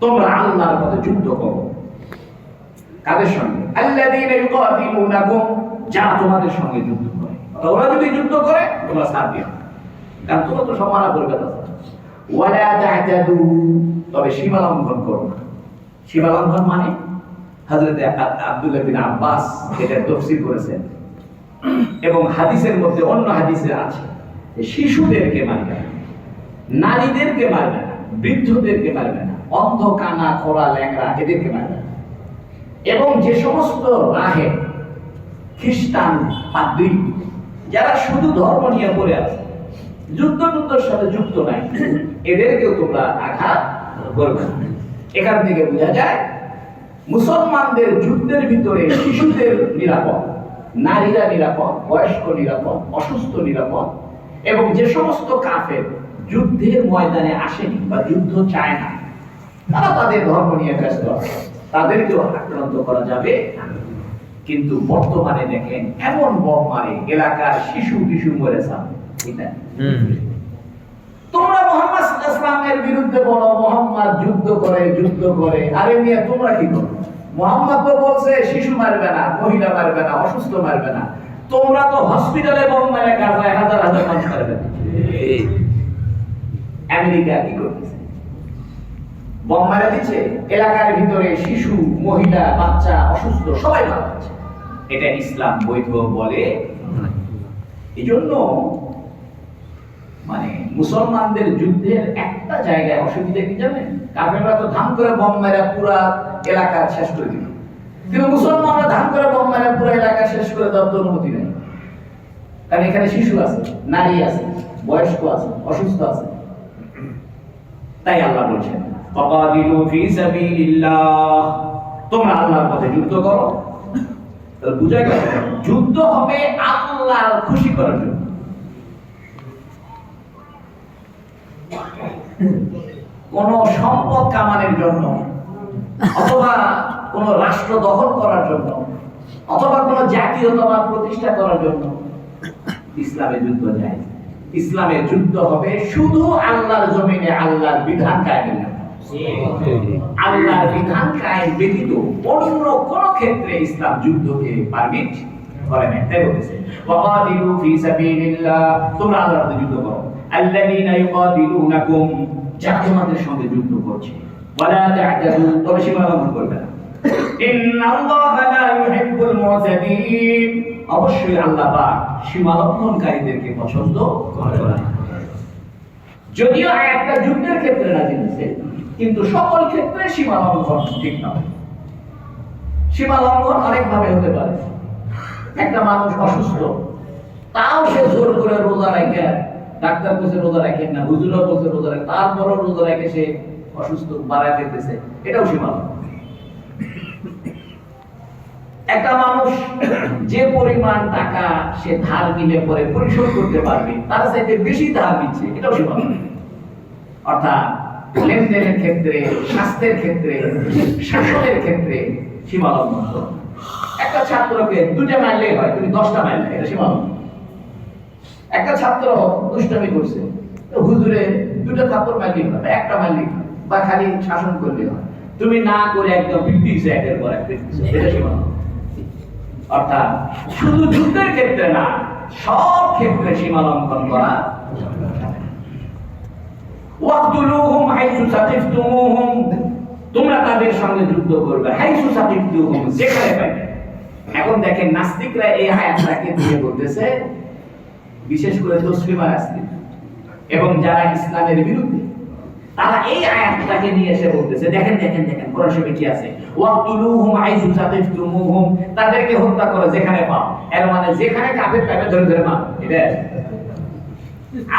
তোমরা আল্লাহর পথে যুদ্ধ করো। কাদের সঙ্গে? আল্লাযীনা ইউকাতিলুনাকুম, যারা তোমাদের সঙ্গে যুদ্ধ করে। ওরা যদি যুদ্ধ করে তোমরা সাথ দিও, কারণ তোমরা তো সম্মান করবে না। ওয়ালা তা'তাদু, তবে সীমা লঙ্ঘন করো না। সীমা লঙ্ঘন মানে হযরত আব্দুল্লাহ বিন আব্বাস এটা তাফসীর করেছেন, এবং হাদিসের মধ্যে অন্য হাদিসে আছে যে শিশুদেরকে মারবে না, নারীদেরকে মারবে না, বৃদ্ধদেরকে মারবে না, অন্ধ, কানা, খোড়া, ল্যাংড়া এদেরকে মারবে না। এবং যে সমস্ত রাহে খ্রিস্টান পাদ্রী যারা শুধু ধর্ম নিয়ে পড়ে আছে, যুদ্ধের সাথে যুক্ত নাই, এদেরকেও তোমরা আঘাত করবে না। এখান থেকে বোঝা যায় মুসলমানদের যুদ্ধের ভিতরে শিশুদের নিরাপদ, নারীরা নিরাপদ, বয়স্ক নিরাপদ, অসুস্থ নিরাপদ, এবং যে সমস্ত কাফের যুদ্ধের ময়দানে আসেনি বা যুদ্ধ চায় না, তারা তাদের ধর্ম নিয়ে ব্যস্ত আছে, তাদেরকেও আক্রান্ত করা যাবে। কিন্তু বর্তমানে দেখেন এমন বম মারে, এলাকার শিশু মরে যাবে। তোমরা মুহাম্মদ সাল্লাল্লাহু আলাইহি ওয়াসাল্লামের বিরুদ্ধে বলো মুহাম্মদ যুদ্ধ করে, আরে মিয়া তোমরা কি করো? মুহাম্মদ তো বলছে শিশু মারবে না, মহিলা মারবে না, অসুস্থ মারবে না। তোমরা তো হসপিটালে বম মারে গাজায় হাজার হাজার মানুষ মারবে। আমেরিকা কি করতেছে? বম মারা দিচ্ছে, এলাকার ভিতরে শিশু, মহিলা, বাচ্চা, অসুস্থ সবাই মারা যাচ্ছে। এটা ইসলাম বৈধ বলে। এজন্য মানে মুসলমানদের যুদ্ধের একটা জায়গায় অসুবিধা কি জানেন? কাফেররা তো ধাম করে বম মেরে পুরো এলাকা শেষ করে দিল, কিন্তু মুসলমানরা ধাম করে বম মেরে পুরো এলাকা শেষ করে দেওয়ার তো অনুমতি নেই। কারণ এখানে শিশু আছে, নারী আছে, বয়স্ক আছে, অসুস্থ আছে। তাই আল্লাহ বলছেন, ফাকাদিলু ফি সাবিলিল্লাহ, তোমরা আল্লাহর পথে যুদ্ধ করো। তাহলে বুঝা গেল যুদ্ধ হবে আল্লাহর খুশি করার জন্য। কোন সম্পদ কামানোর জন্য, অথবা কোন রাষ্ট্র দখল করার জন্য, অথবা কোন জাতীয়তাবাদ প্রতিষ্ঠা করার জন্য ইসলামে যুদ্ধ যায়। ইসলামে যুদ্ধ হবে শুধু আল্লাহর জমিনে আল্লাহর বিধান কায়েমের জন্য। আল্লাহর বিধান কায়েম ব্যতীত অন্য কোন ক্ষেত্রে ইসলাম যুদ্ধকে পারমিট করে না। তাই বলেছে, ওয়াকাদিলু ফি সাবিলিল্লাহ, তোমরা আল্লাহর পথে যুদ্ধ করো। আল্লাযীনা ইউকাদিলুনাকুম, যারা তোমাদের সঙ্গে যুদ্ধ করছে। ওয়ালা তা'তাদু, তবে সীমা লঙ্ঘন করবে না। ইন্নাল্লাহা লা ইউহিব্বুল মু'তাদিন, অবশ্যই আল্লাহ পাক সীমা লঙ্ঘনকারীদেরকে পছন্দ করে না। যদিও একটা যুদ্ধের ক্ষেত্রে না জিনিসে, কিন্তু সকল ক্ষেত্রে সীমা লঙ্ঘন ঠিক নয়। সীমা লঙ্ঘন অনেক ভাবে হতে পারে। একটা মানুষ অসুস্থ, তাও সে জোর করে রোজা রাখে, ডাক্তার বলছে রোজা রাখেন না, হুজুরও বলছে রোজা রাখেন, তারপরও রোজা রেখে সে অসুস্থ বাড়ায় ফেলতেছে, এটাও সীমা লঙ্ঘন। একটা মানুষ যে পরিমাণ টাকা সে ধার নিলে পরে পরিশোধ করতে পারবে, তার চাইতে বেশি ধার নিচ্ছে, এটাও সীমা লঙ্ঘন। অর্থাৎ লেনদেনের ক্ষেত্রে, স্বাস্থ্যের ক্ষেত্রে, শাসনের ক্ষেত্রে সীমা লঙ্ঘন করো। একটা ছাত্রকে 2টা মারলেই হয়, তুমি 10টা মারলে, এটা সীমা লঙ্ঘন। একটা ছাত্র দুষ্টামি করছে, তো হুজুরে 2টা থাপ্পড় মারলেই হয়, একটা মারলেই হয়, বা খালি শাসন করলেই হয়, তুমি না করে একদম পিটিয়েছে একের পর এক, এটা সীমা লঙ্ঘন। অর্থাৎ শুধু যুদ্ধের ক্ষেত্রে না, সব ক্ষেত্রে সীমা লঙ্ঘন করা। ওয়াকতুলুহুম হাইসু সাকিফতুমুহুম, তোমরা তাদের সঙ্গে যুদ্ধ করবে। হাইসু সাকিফতুমুহুম, যেখানে পাইবে। এখন দেখেন নাস্তিকরা এই আয়াতটাকে দিয়ে বলতেছে, বিশেষ করে তসলিমা নাস্তিক এবং যারা ইসলামের বিরুদ্ধে, তারা এই আয়াতটাকে নিয়ে এসে বলতেছে দেখেন দেখেন দেখেন কোরআন শরীফে কি আছে, ওয়াকতুলুহুম হাইসু সাকিফতুমুহুম, তাদেরকে হত্যা করো যেখানে পাও। এর মানে যেখানে কাফের পাবে ধরে ধরে মারো। এটা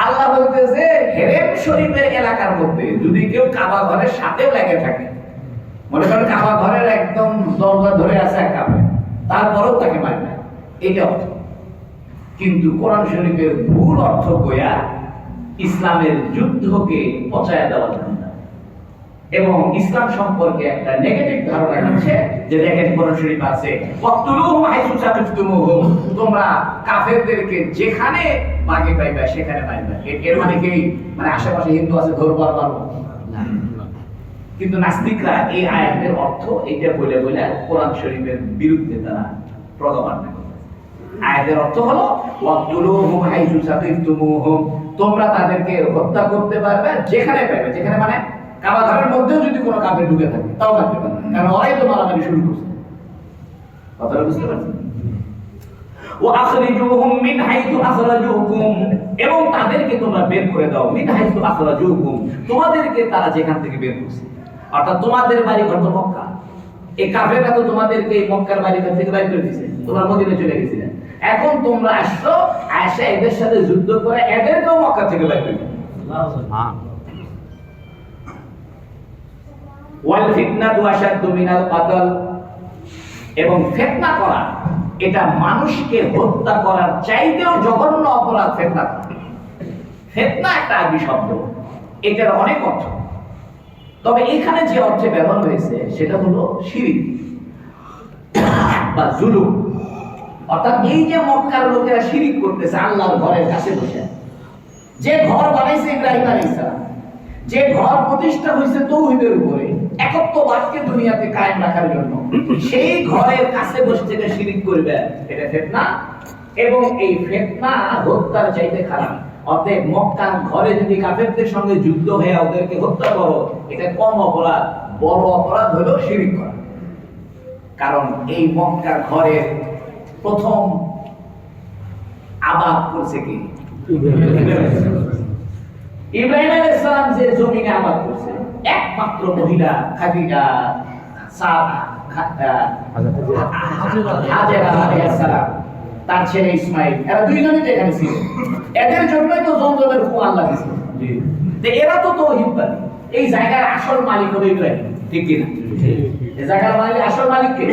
আল্লাহ বলতেছে হেরেম শরীফের এলাকার মধ্যে যদি কেউ কাবা ঘরের সাথেও লেগে থাকে, মনে করেন কাবা ঘরের একদম দরজা ধরে আছে এক কাফের, তারপরেও তাকে মারবে, এটা অর্থ। কিন্তু কোরআন শরীফের ভুল অর্থ কইয়া ইসলামের যুদ্ধকে পচায়া দেওয়া যায় না, এবং ইসলাম সম্পর্কে একটা নেগেটিভ ধারণা হচ্ছে যে দেখেন কোরআন শরীফ আছে ওয়াকতুলুহুম হাইসু সাকিফতুমুহুম, তোমরা কাফেরদেরকে যেখানে মাগে পাইবা সেখানে মারবে। এর মানে কি মানে আশেপাশে হিন্দু আছে ধরবার মারবো না। কিন্তু নাস্তিকরা এই আয়াতের অর্থ এটা বলে বলে কোরআন শরীফের বিরুদ্ধে তারা প্রোপাগান্ডা করে। আয়াতের অর্থ হলো ওয়াকতুলুহুম হাইসু সাকিফতুমুহুম, তোমরা তাদেরকে হত্যা করতে পারবে যেখানে পাবে। যেখানে মানে কাবা ঘরের মধ্যেও যদি কোনো কাফের ঢুকে থাকে তাও মারতে পারবে, কারণ ওরাই তো মারামারি শুরু করছে। কথাটা বুঝতে পারছেন? ওয়া আখরিজুহুম মিন হাইতু আখরাজুকুম, এবং তাদেরকে তোমরা বের করে দাও মিন হাইতু আখরাজুকুম, তোমাদেরকে তারা যেখান থেকে বের করছে। অর্থাৎ তোমাদের বাড়ি ঘর তো মক্কা, এই কাফেররা তো তোমাদেরকে এই মক্কার বাড়ি ঘর থেকে বাইর করে দিয়েছে, তোমরা মদিনায় চলে গেছিলে। এখন তোমরা আসছো, আয়েশা এদের সাথে যুদ্ধ করে এদেরকেও মক্কা থেকে বাইর করে দিয়েছে। ওয়াল ফিতনাতু আশাদ্দু মিনাল কাতল, এবং ফিতনা করা এটা মানুষকে হত্যা করার চাইতেও জঘন্য অপরাধ। ফিতনা, ফিতনা একটা আরবি শব্দ, এটার অনেক অর্থ, তবে এখানে যে অর্থে ব্যবহার হয়েছে সেটা হলো শিরক বা জুলুম। অর্থাৎ এই যে মক্কার লোকেরা শিরক করতেছে আল্লাহর ঘরের কাছে বসে, যে ঘর বানাইছে ইব্রাহিম আলাইহিস সালাম, যে ঘর প্রতিষ্ঠা হয়েছে তাওহীদের উপরে, একত্ববাদকে দুনিয়াতে কায়েম রাখার জন্য, সেই ঘরের কাছে বসে থেকে শিরক করবে, এটা ফিতনা। এবং এই ফিতনা হত্যার চাইতে খারাপ। অতএব মক্কার ঘরে যদি কাফেরদের সঙ্গে যুদ্ধ হয়ে ওদেরকে হত্যা করো, এটা কম অপরাধ, বড় অপরাধ হলো শিরক করা। কারণ এই মক্কার ঘরের প্রথম আবাদ করছে কি? ইব্রাহিম আলাইহিস সালাম যে জমিনে আবাদ করছে, একমাত্র মহিলা খাদিজা, হাজেরা আলাইহিস সালাম, তার ছেলে ইসমাইল, এরা দুইজনই তো এখানে ছিল। এদের জন্যই তো জমজমের কুয়া আল্লাহ দিয়েছে। জি, এরা তো তাওহীদবাদী। এই জায়গার আসল মালিক হলো ইব্রাহিম, ঠিক কি না? এই জায়গার মালিক, আসল মালিক কে?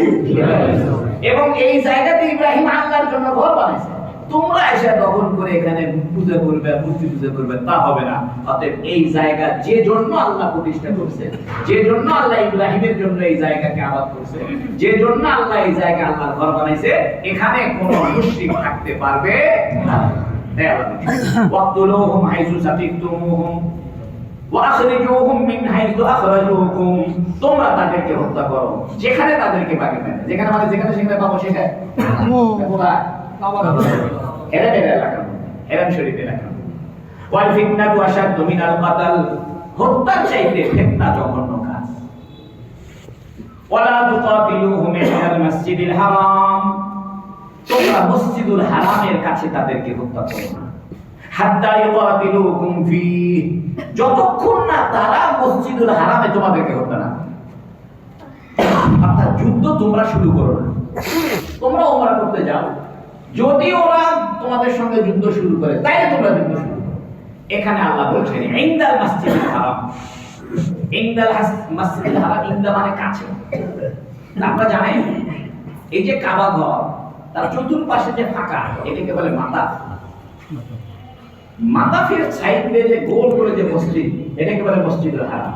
এবং এই জায়গাতে ইব্রাহিম আল্লাহর জন্য ঘর বানাইছে। তোমরা এসে দখল করে এখানে পূজা করবে, মূর্তি পূজা করবে, তা হবে না। অতএব এই জায়গা যে জন্য আল্লাহ প্রতিষ্ঠা করছে, যে জন্য আল্লাহ ইব্রাহিমের জন্য এই জায়গাকে আবাদ করছে, যে জন্য আল্লাহ এই জায়গা আল্লাহর ঘর বানাইছে, এখানে কোনো মুশরিক থাকতে পারবে না। ওয়াকতুলুহুম হাইসু সাকিফতুমুহুম ওয়া আখরিজুহুম মিন হাইসু আখরাজুকুম, তোমরা তাদেরকে হত্যা করো যেখানে তাদেরকে পাবে। যেখানে মানে যেখানে সেখানে পাবো, সেটা কোথায়? হেরেমের এলাকা, হেরেম শরীফ এলাকা। ওয়াল ফিতনাতু আশাদ্দু মিনাল কাতল, হত্যার চাইতে ফিতনা জঘন্য কাজ। ওয়ালা তুকাতিলুহুম ইনদাল মাসজিদিল হারাম, তোমরা মসজিদুল হারামের কাছে তাদেরকে হত্যা করো না। হাত্তা ইউকাতিলুকুম ফি, যতক্ষণ না তারা মসজিদুল হারামে তোমাদেরকে হত্যা না। অর্থাৎ যুদ্ধ তোমরা শুরু করো না, তোমরা ওমরা করতে যাও, যদি ওরা তোমাদের সঙ্গে যুদ্ধ শুরু করে তাইলে তোমরা যুদ্ধ শুরু করো। এখানে আল্লাহ বলছেন ইনদাল মাসজিদুল হারাম, ইনদাল মাসজিদুল হারাম, ইনদা মানে কাছে। আপনারা জানেন এই যে কাবা ঘর, তার চতুর্পাশে যে ফাঁকা, এটাকে বলে মাতা। মাতাফের সাইড দিয়ে যে গোল করে যে মসজিদ, এটাকে বলে মসজিদুল হারাম।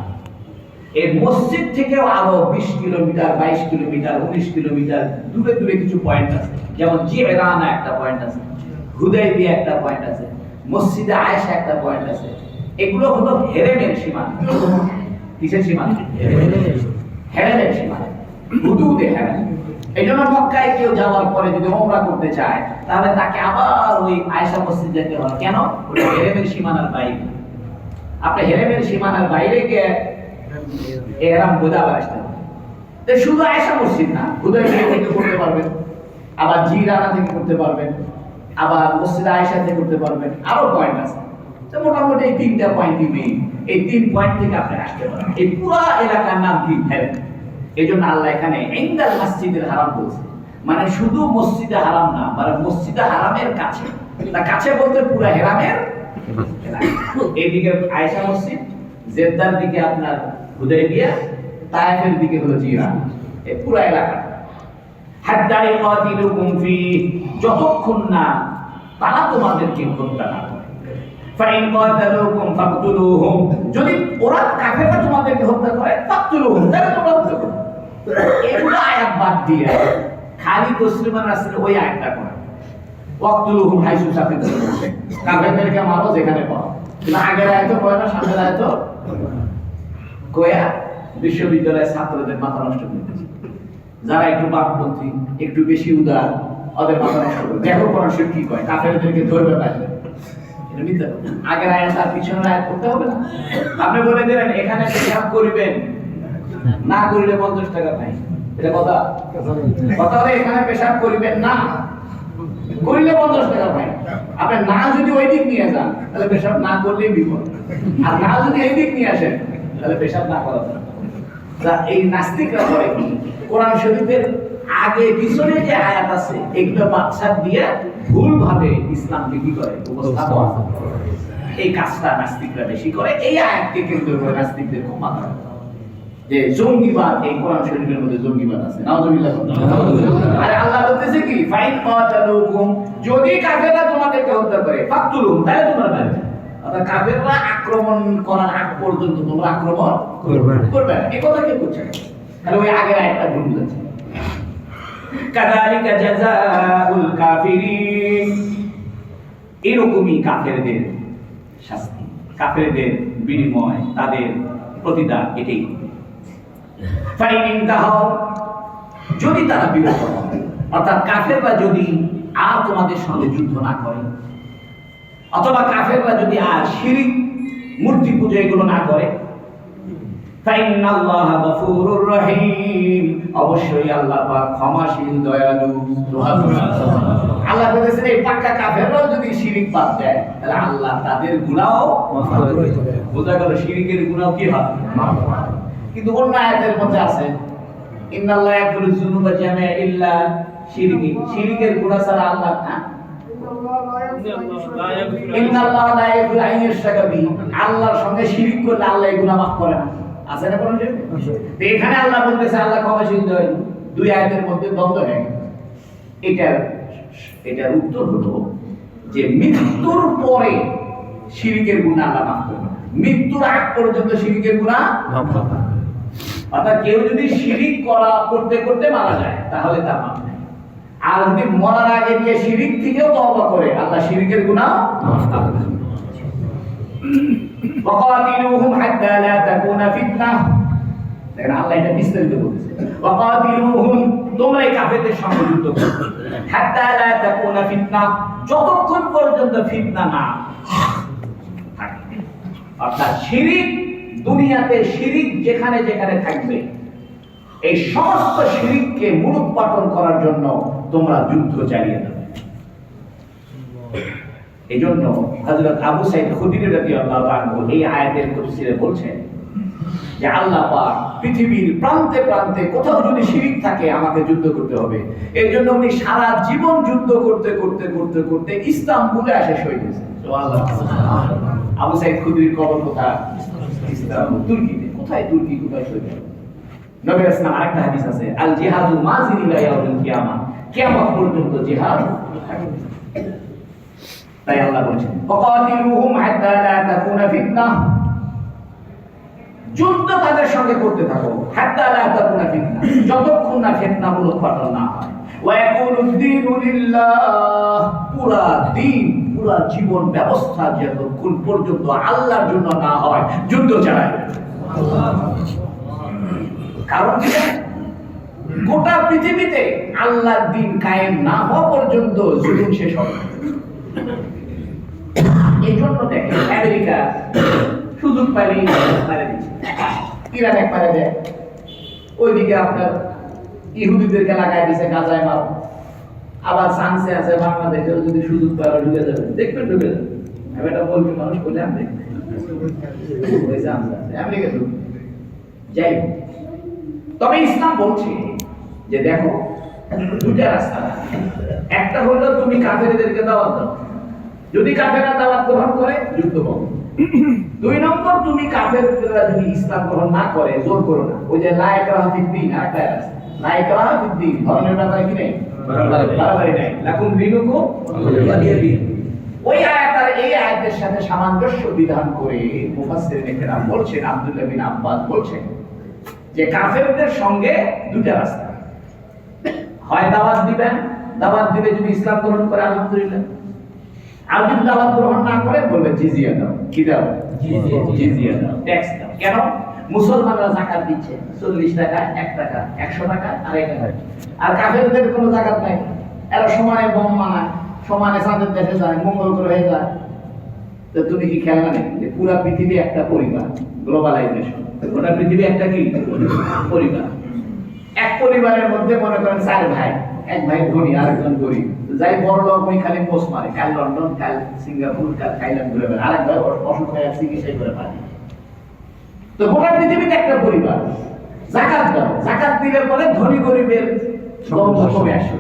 এই মসজিদ থেকেও আরো 20 কিলোমিটার, 22 কিলোমিটার, 19 কিলোমিটার দূরে দূরে কিছু পয়েন্ট আছে। যেমন জিরানা একটা পয়েন্ট আছে, হুদাইবিয়া একটা পয়েন্ট আছে, মসজিদে আয়েশা একটা পয়েন্ট আছে। এগুলো হলো হেরেমের সীমানা। কিসের সীমানা? হেরেমের সীমানা, হুদুদে হেরেম। এইজন্য মক্কায় কেউ যাওয়ার পরে যদি ওমরা করতে চায়, তাহলে তাকে আবার ওই আয়েশা মসজিদ যেতে হবে। কেন? ওটা হেরেমের সীমানার বাইরে। আপনি হেরেমের সীমানার বাইরে গিয়ে ইহরাম বোঝা আসতে হবে। শুধু আয়েশা মসজিদ না, হুদাইবিয়া থেকে করতে পারবেন, আবার জিরানা থেকে করতে পারবেন, আবার মসজিদ আয়েশা থেকে করতে পারবেন, আরো পয়েন্ট আছে। তো মোটামুটি এই 3টা পয়েন্টই মেইন। এই 3 পয়েন্ট থেকে আপনি আসতে পারেন। এই পুরো এলাকার নাম কি? হেরেম। এজন্য আল্লাহ এখানে ইনদাল মসজিদুল হারাম বলছে, মানে শুধু মসজিদে হারাম না, মানে মসজিদে হারামের কাছে। না, কাছে বলতে পুরো হেরামের। এইদিকে আয়েশা মসজিদ, জেদ্দার দিকে আপনার হুদায়বিয়া, তায়েফের দিকে হলো জিরান, এই পুরো এলাকা। হাত্তা ইয়াকাতিলুকুম ফি, যতক্ষণ না তারা তোমাদেরকে হত্যা না করে। ফাইন কাতালুকুম ফাকতুলুহুম, যদি ওরা কাফেররা তোমাদেরকে হত্যা করে ফাকতুলুহুম, তাহলে তোমরা হত্যা করো। এগুলো আয়াত বাদ দিয়ে খালি তসলিমা রাসূল ওই আয়াতটা করে ওয়াকতুলুহুম হাইসু সাকিতুম, কাফেরদেরকে মারো যেখানে পাও। কিন্তু আগের আয়াত কয় না, সামনের আয়াত কয়া বিশ্ববিদ্যালয়ের ছাত্রদের মাথা নষ্ট করে দিয়েছে। যারা একটু বামপন্থী, একটু বেশি উদার, ওদের মাথা নষ্ট করে। দেখো কোরআন শরীফ কি কয়, কাফেরদেরকে ধরবে পারবে। এটা মিথ্যা। আগের আয়াত আর পিছনের আয়াত করতে হবে না। আপনি বলে দিলেন এখানে পেশাব করিবেন, না করিলে 50 টাকা ফাইন। এটা কথা কথা হলো এখানে পেশাব করিবেন না, করিলে 50 টাকা ফাইন। আপনি না যদি ওই দিক নিয়ে যান তাহলে পেশাব না করলেই বিপদ, আর না যদি এই দিক নিয়ে আসেন তাহলে পেশাব না করা যাবে। এই নাস্তিকরা করে কি, কোরআন শরীফের আগে পিছনে যে আয়াত আছে এগুলো বাদশা দিয়ে ভুল ভাবে ইসলামকে কি করে উপস্থাপন। এই কাজটা নাস্তিকরা বেশি করে। এই আয়াতকে কেন্দ্র করে নাস্তিকদের খুব মাথা যে জঙ্গিবাদ, এই কোরআন শরীফের মধ্যে জঙ্গিবাদ আছে। নাউযুবিল্লাহ। আরে আল্লাহ বলতেছে কি, ফাইন কাতালুকুম, যদি কাফেররা তোমাদেরকে হত্যা করে ফাকতুলুহুম, তাহলে তোমরা মারবে। অর্থাৎ কাফেররা আক্রমণ করার আগ পর্যন্ত তোমরা আক্রমণ করবে না। এই কথা কে বলছে? তাহলে ওই আগের আয়াতটা ভুল বলেছে। কাযালিকা জাযাউল কাফিরিন, এরকমই কাফেরদের শাস্তি, কাফেরদের বিনিময়, তাদের প্রতিদান এটাই। ফাইন তাহাও, যদি তারা বিরত হয়, অর্থাৎ কাফেররা যদি আর তোমাদের সঙ্গে যুদ্ধ না করে, অথবা কাফেররা যদি আর শিরিক, মূর্তি পূজা এগুলো না করে, ফাইনাল্লাহা গফুরুর রহিম, অবশ্যই আল্লাহ পাক ক্ষমাশীল, দয়ালু। আল্লাহ বলেছেন এই পাক্কা কাফেররাও যদি শিরিক বাদ দেয় তাহলে আল্লাহ তাদের গুনাহও মাফ করে দেবে। বোঝা গেল শিরিকের গুনাহ কি হয়? মাফ হয়। কিন্তু অন্য আয়াতের মধ্যে আছে ইন্নাল্লাহা ইয়াগফিরুয যুনুবা জামিআ ইল্লা শিরকি, শিরিকের গুনাহ ছাড়া আল্লাহ না, ইন্নাল্লাহা লা ইয়াগফিরু আন ইউশরাকা বিহি, আল্লাহর সঙ্গে শিরিক করলে আল্লাহ এই গুনাহ মাফ করে না। আছে না কোরআনে? তো এখানে আল্লাহ বলতেছে আল্লাহ ক্ষমাশীল, দয়ালু। দুই আয়াতের মধ্যে দ্বন্দ্ব হয়ে গেল। এটার উত্তর হলো যে মৃত্যুর পরে শিরিকের গুনাহ আল্লাহ মাফ করে না, মৃত্যুর আগ পর্যন্ত শিরিকের গুনাহ মাফ করে না। অর্থাৎ কেউ যদি শিরিক করতে করতে মারা যায় তাহলে তার মাফ নেই। আর যদি মরার আগে গিয়ে শিরিক থেকেও তওবা করে আল্লাহ শিরিকের গুনাহ মাফ করে দেন। ওয়াকাতিলুহুম হাত্তা লা তাকুনা ফিতনাহ, দেখেন আল্লাহ এটা বিস্তারিত বলেছে। ওয়াকাতিলুহুম, তোমরা এই কাফেরদের সঙ্গে যুদ্ধ করো, হাত্তা লা তাকুনা ফিতনাহ, যতক্ষণ পর্যন্ত ফিতনা না থাকে। অর্থাৎ শিরিক, দুনিয়াতে শিরিক যেখানে যেখানে থাকবে এই সমস্ত শিরিককে মূলোৎপাটন করার জন্য তোমরা যুদ্ধ চালিয়ে যাবে। এই জন্য হযরত আবু সাঈদ খুদরি রাদিয়াল্লাহু আনহু এই আয়াতের তাফসীরে বলছেন যে আল্লাহ পাক পৃথিবীর প্রান্তে প্রান্তে কোথাও যদি শিরিক থাকে আমাকে যুদ্ধ করতে হবে। এই জন্য উনি সারা জীবন যুদ্ধ করতে করতে করতে করতে ইস্তাম্বুলে এসে শহীদ হয়েছেন। সুবহানাল্লাহ। আবু সাঈদ খুদরির কবর কোথায়? ইস্তাম্বুল, তুর্কিতে। কোথায় তুর্কি, কোথায় শহীদ হলেন? নবীর ইসলাম আরেকটা হাদিস আছে, আল জিহাদু মাযিন ইলা ইয়াউমিল কিয়ামা, কিয়ামত পর্যন্ত জিহাদ থাকবে। তাই আল্লাহ বলেন ওয়াকাতিলুহুম হাত্তা লা তাকুনা ফিতনাহ, যুদ্ধ তাদের সঙ্গে করতে থাকো, হাত্তা লা তাকুনা ফিতনাহ, যতক্ষণ না ফিতনা মূলোৎপাটন না হয়। ওয়া ইয়াকুনুদ দীনু লিল্লাহ, পুরা দিন, পুরা জীবন ব্যবস্থা যতক্ষণ পর্যন্ত আল্লাহর জন্য না হয় যুদ্ধ চালায়। কারণ কি? গোটা পৃথিবীতে আল্লাহর দ্বীন কায়েম না হওয়া পর্যন্ত জুলুম শেষ হবে। এই জন্য দেখেন আমেরিকা সুযোগ পাইলেই মারে দিচ্ছে, ইরান এক মারে দেয়, ওইদিকে আপনার ইহুদিদেরকে লাগাই দিচ্ছে গাজায় মার। আবার চান্সে আছে বাংলাদেশেও যদি সুযোগ পায় ঢুকে যাবে, দেখবেন ঢুকে যাবে। আমি এটা বলতে মানুষ বলে আমি আমেরিকা তো যাই হোক। তবে ইসলাম বলছে যে দেখো দুটা রাস্তা, একটা হলো তুমি কাফেরদেরকে দাওয়াত দাও, যদি কাফেররা দাওয়াত গ্রহণ করে যুদ্ধ করো। 2 নম্বর, তুমি কাফেররা যদি ইসলাম গ্রহণ না করে জোর করো না। ওই যে লা ইকরাহা ফিদ-দীন, আরেকটা আছে লা ইকরাহা ফিদ-দীন, ধর্মের ব্যাপারে কি নেই, বাড়াবাড়ি নাই, লাকুম দীনুকুম ওয়ালিয়া দীন। ওই আয়াত আর এই আয়াতের সাথে সামঞ্জস্য বিধান করে মুফাসসিরিন কেরাম বলছেন, আব্দুল্লাহ বিন আব্বাস বলছেন যে কাফেরদের সঙ্গে দুটা রাস্তা, হয় দাওয়াত দিবেন, দাওয়াত দিলে যদি ইসলাম গ্রহণ করে আলহামদুলিল্লাহ, আর যদি দাওয়াত গ্রহণ না করে বলবে জিজিয়া দাও। কি দাও? জিজিয়া দাও, ট্যাক্স দাও। কেন? মুসলমানরা যাকাত দিচ্ছে 40 টাকা, 1 টাকা, 100 টাকা, 2.5 টাকা। আর কাফেরদের কোনো যাকাত নাই, এরা সমানে বোম মানায়, সমানে চাঁদের দেশে যায়, মঙ্গল গ্রহে যায়। তো তুমি কি খেয়াল নেই যে পুরো পৃথিবী একটা পরিবার, গ্লোবালাইজেশন, গোটা পৃথিবী একটা কি পরিবার। এক পরিবারের মধ্যে মনে করেন 4 ভাই, এক ভাই ধনী আরেকজন গরিব, যাই বড় লোক ওই খালি পোষ মারে, কাল লন্ডন, কাল সিঙ্গাপুর, কাল থাইল্যান্ড ঘুরে বেড়ায়, আরেক ভাই অসুখ হয়ে চিকিৎসা করে পারে। তো গোটা পৃথিবীতে একটা পরিবার। যাকাত দাও, যাকাত দিলে পরে ধনী গরিবের দ্বন্দ্ব কমে আসে।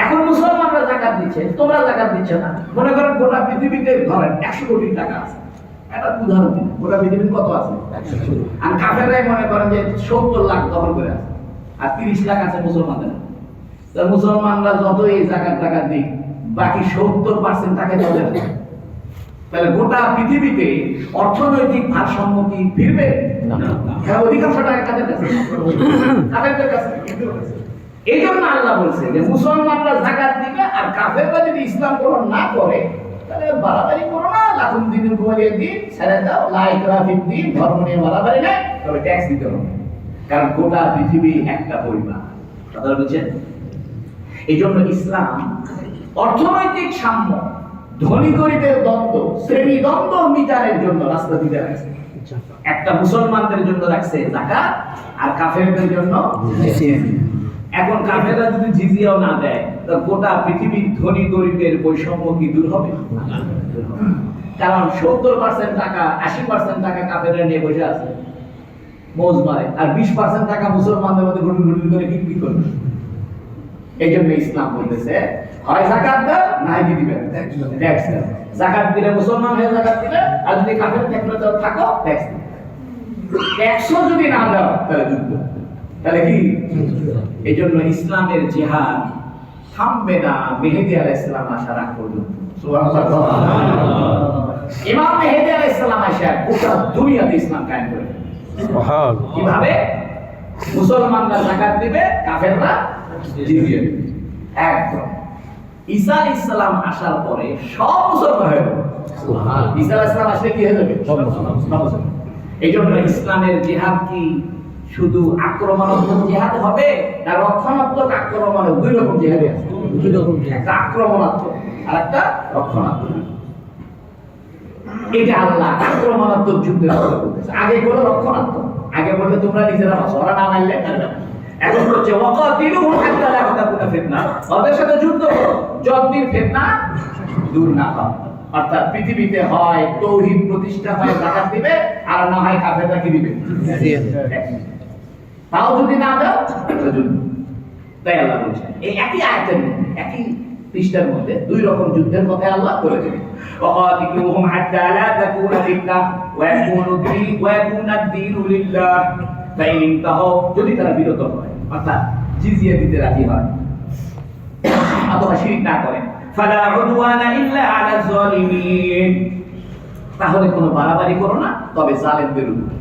এখন মুসলমানরা যাকাত দিচ্ছে, তোমরা যাকাত দিচ্ছ না। মনে করেন গোটা পৃথিবীতে ধরেন 100 কোটি টাকা আছে, এটা উদাহরণ দিন, গোটা পৃথিবীতে কত আছে? আর কাফেররাই মনে করেন যে 70 লাখ দখল করে আছে, আর 30 লাখ আছে মুসলমানদের। তো মুসলমানরা যত এই যাকাত টাকা দিক, বাকি 70% টাকা চলে আসে। তাহলে গোটা পৃথিবীতে অর্থনৈতিক ভারসাম্য কি ফিরবে? না। হ্যাঁ, অধিকাংশ টাকা কাদের কাছে? কাফেরদের কাছে। এই জন্য আল্লাহ বলছে যে মুসলমানরা যাকাত দিবে, আর কাফেররা যদি ইসলাম গ্রহণ না করে তাহলে বাড়াবাড়ি করো না, লাকুম দীনুকুম ওয়ালিয়া দীন, ছেড়ে দাও, লা ইকরাহা ফিদ-দীন, ধর্ম নিয়ে বাড়াবাড়ি নাই, তবে ট্যাক্স দিতে হবে। কারণ গোটা পৃথিবী একটা পরিবার। কথা বুঝছেন? এই জন্য ইসলাম অর্থনৈতিক সাম্য, ধনী গরিবের দ্বন্দ্ব, শ্রেণী দ্বন্দ্ব মিটারের জন্য রাস্তা দিতে রাখছে। একটা মুসলমানদের জন্য রাখছে যাকাত, আর কাফেরদের জন্য জিজিয়া। এখন কাফেররা যদি জিজিয়াও না দেয়, তো গোটা পৃথিবীর ধনী গরিবের বৈষম্য কি দূর হবে? কারণ 70% টাকা, 80% টাকা কাফেররা নিয়ে বসে আছে, মৌজ মারে, আর 20% টাকা মুসলমানদের মধ্যে ঘুটুন ঘুটুন করে কি করবে? এই জন্য ইসলাম বলতেছে হয় যাকাত দাও, নাই কি দিবেন ট্যাক্স দাও। যাকাত দিলে মুসলমান হয়ে যাকাত দিলে, আর যদি কাফের থাকলে তো থাকো ট্যাক্স দিবে। ট্যাক্সও যদি না দাও তাহলে যুদ্ধ, তাহলে কি? এই জন্য ইসলামের জিহাদ থামবে না মেহেদী আলাইহিস সালাম আসার আগ পর্যন্ত। সুবহানাল্লাহ। ইমাম মেহেদী আলাইহিস সালাম আসা গোটা দুনিয়াতে ইসলাম কায়েম করে। সুবহানাল্লাহ। কিভাবে? মুসলমানরা যাকাত দিবে, কাফেররা জিজিয়া দিবে। একদম ঈসা আলাইহিস সালাম আসার পরে সব মুসলমান হয়ে যাবে। সুবহানাল্লাহ। ঈসা আলাইহিস সালাম আসলে কি হয়ে যাবে? সব মুসলমান। এই জন্য ইসলামের জিহাদ কি শুধু আক্রমণাত্মক জিহাদ হবে, না রক্ষণাত্মক আক্রমণ? 2 রকম জিহাদ আছে। 2 রকম জিহাদ, একটা আক্রমণাত্মক আর একটা রক্ষণাত্মক। এটা আল্লাহ আক্রমণাত্মক যুদ্ধের কথা বলতেছে। আগে বলো রক্ষণাত্মক, আগে বলতে তোমরা নিজেরা বাঁচো, ওরা না মারলে পারবে না। এখন হচ্ছে ওয়াকাতিলুহুম হাত্তা লা তাকুনা ফিতনা, ওদের সাথে যুদ্ধ করো যতদিন ফিতনা দূর না হয়। অর্থাৎ পৃথিবীতে হয় তাওহীদ প্রতিষ্ঠা হয়, যাকাত দিবে, আর না হয় কাফেররা কি দিবে? তাও যদি না দাও তাহলে যুদ্ধ। তাই আল্লাহ বলছেন এই একই আয়াতের মধ্যে, একই পৃষ্ঠার মধ্যে 2 রকম যুদ্ধের কথা আল্লাহ বলে দিলেন। ওয়াকাতিলুহুম হাত্তা লা তাকুনা ফিতনা ওয়া ইয়াকুনা আদ-দীনু লিল্লাহ। যদি তারা বিরত হয়, অর্থাৎ জিজিয়া দিতে রাজি হয়, অথবা শিরক না করে, ফালা উদওয়ানা ইল্লা আলা যালিমিন, তাহলে কোনো বাড়াবাড়ি করো না, তবে জালেমদের বিরুদ্ধে।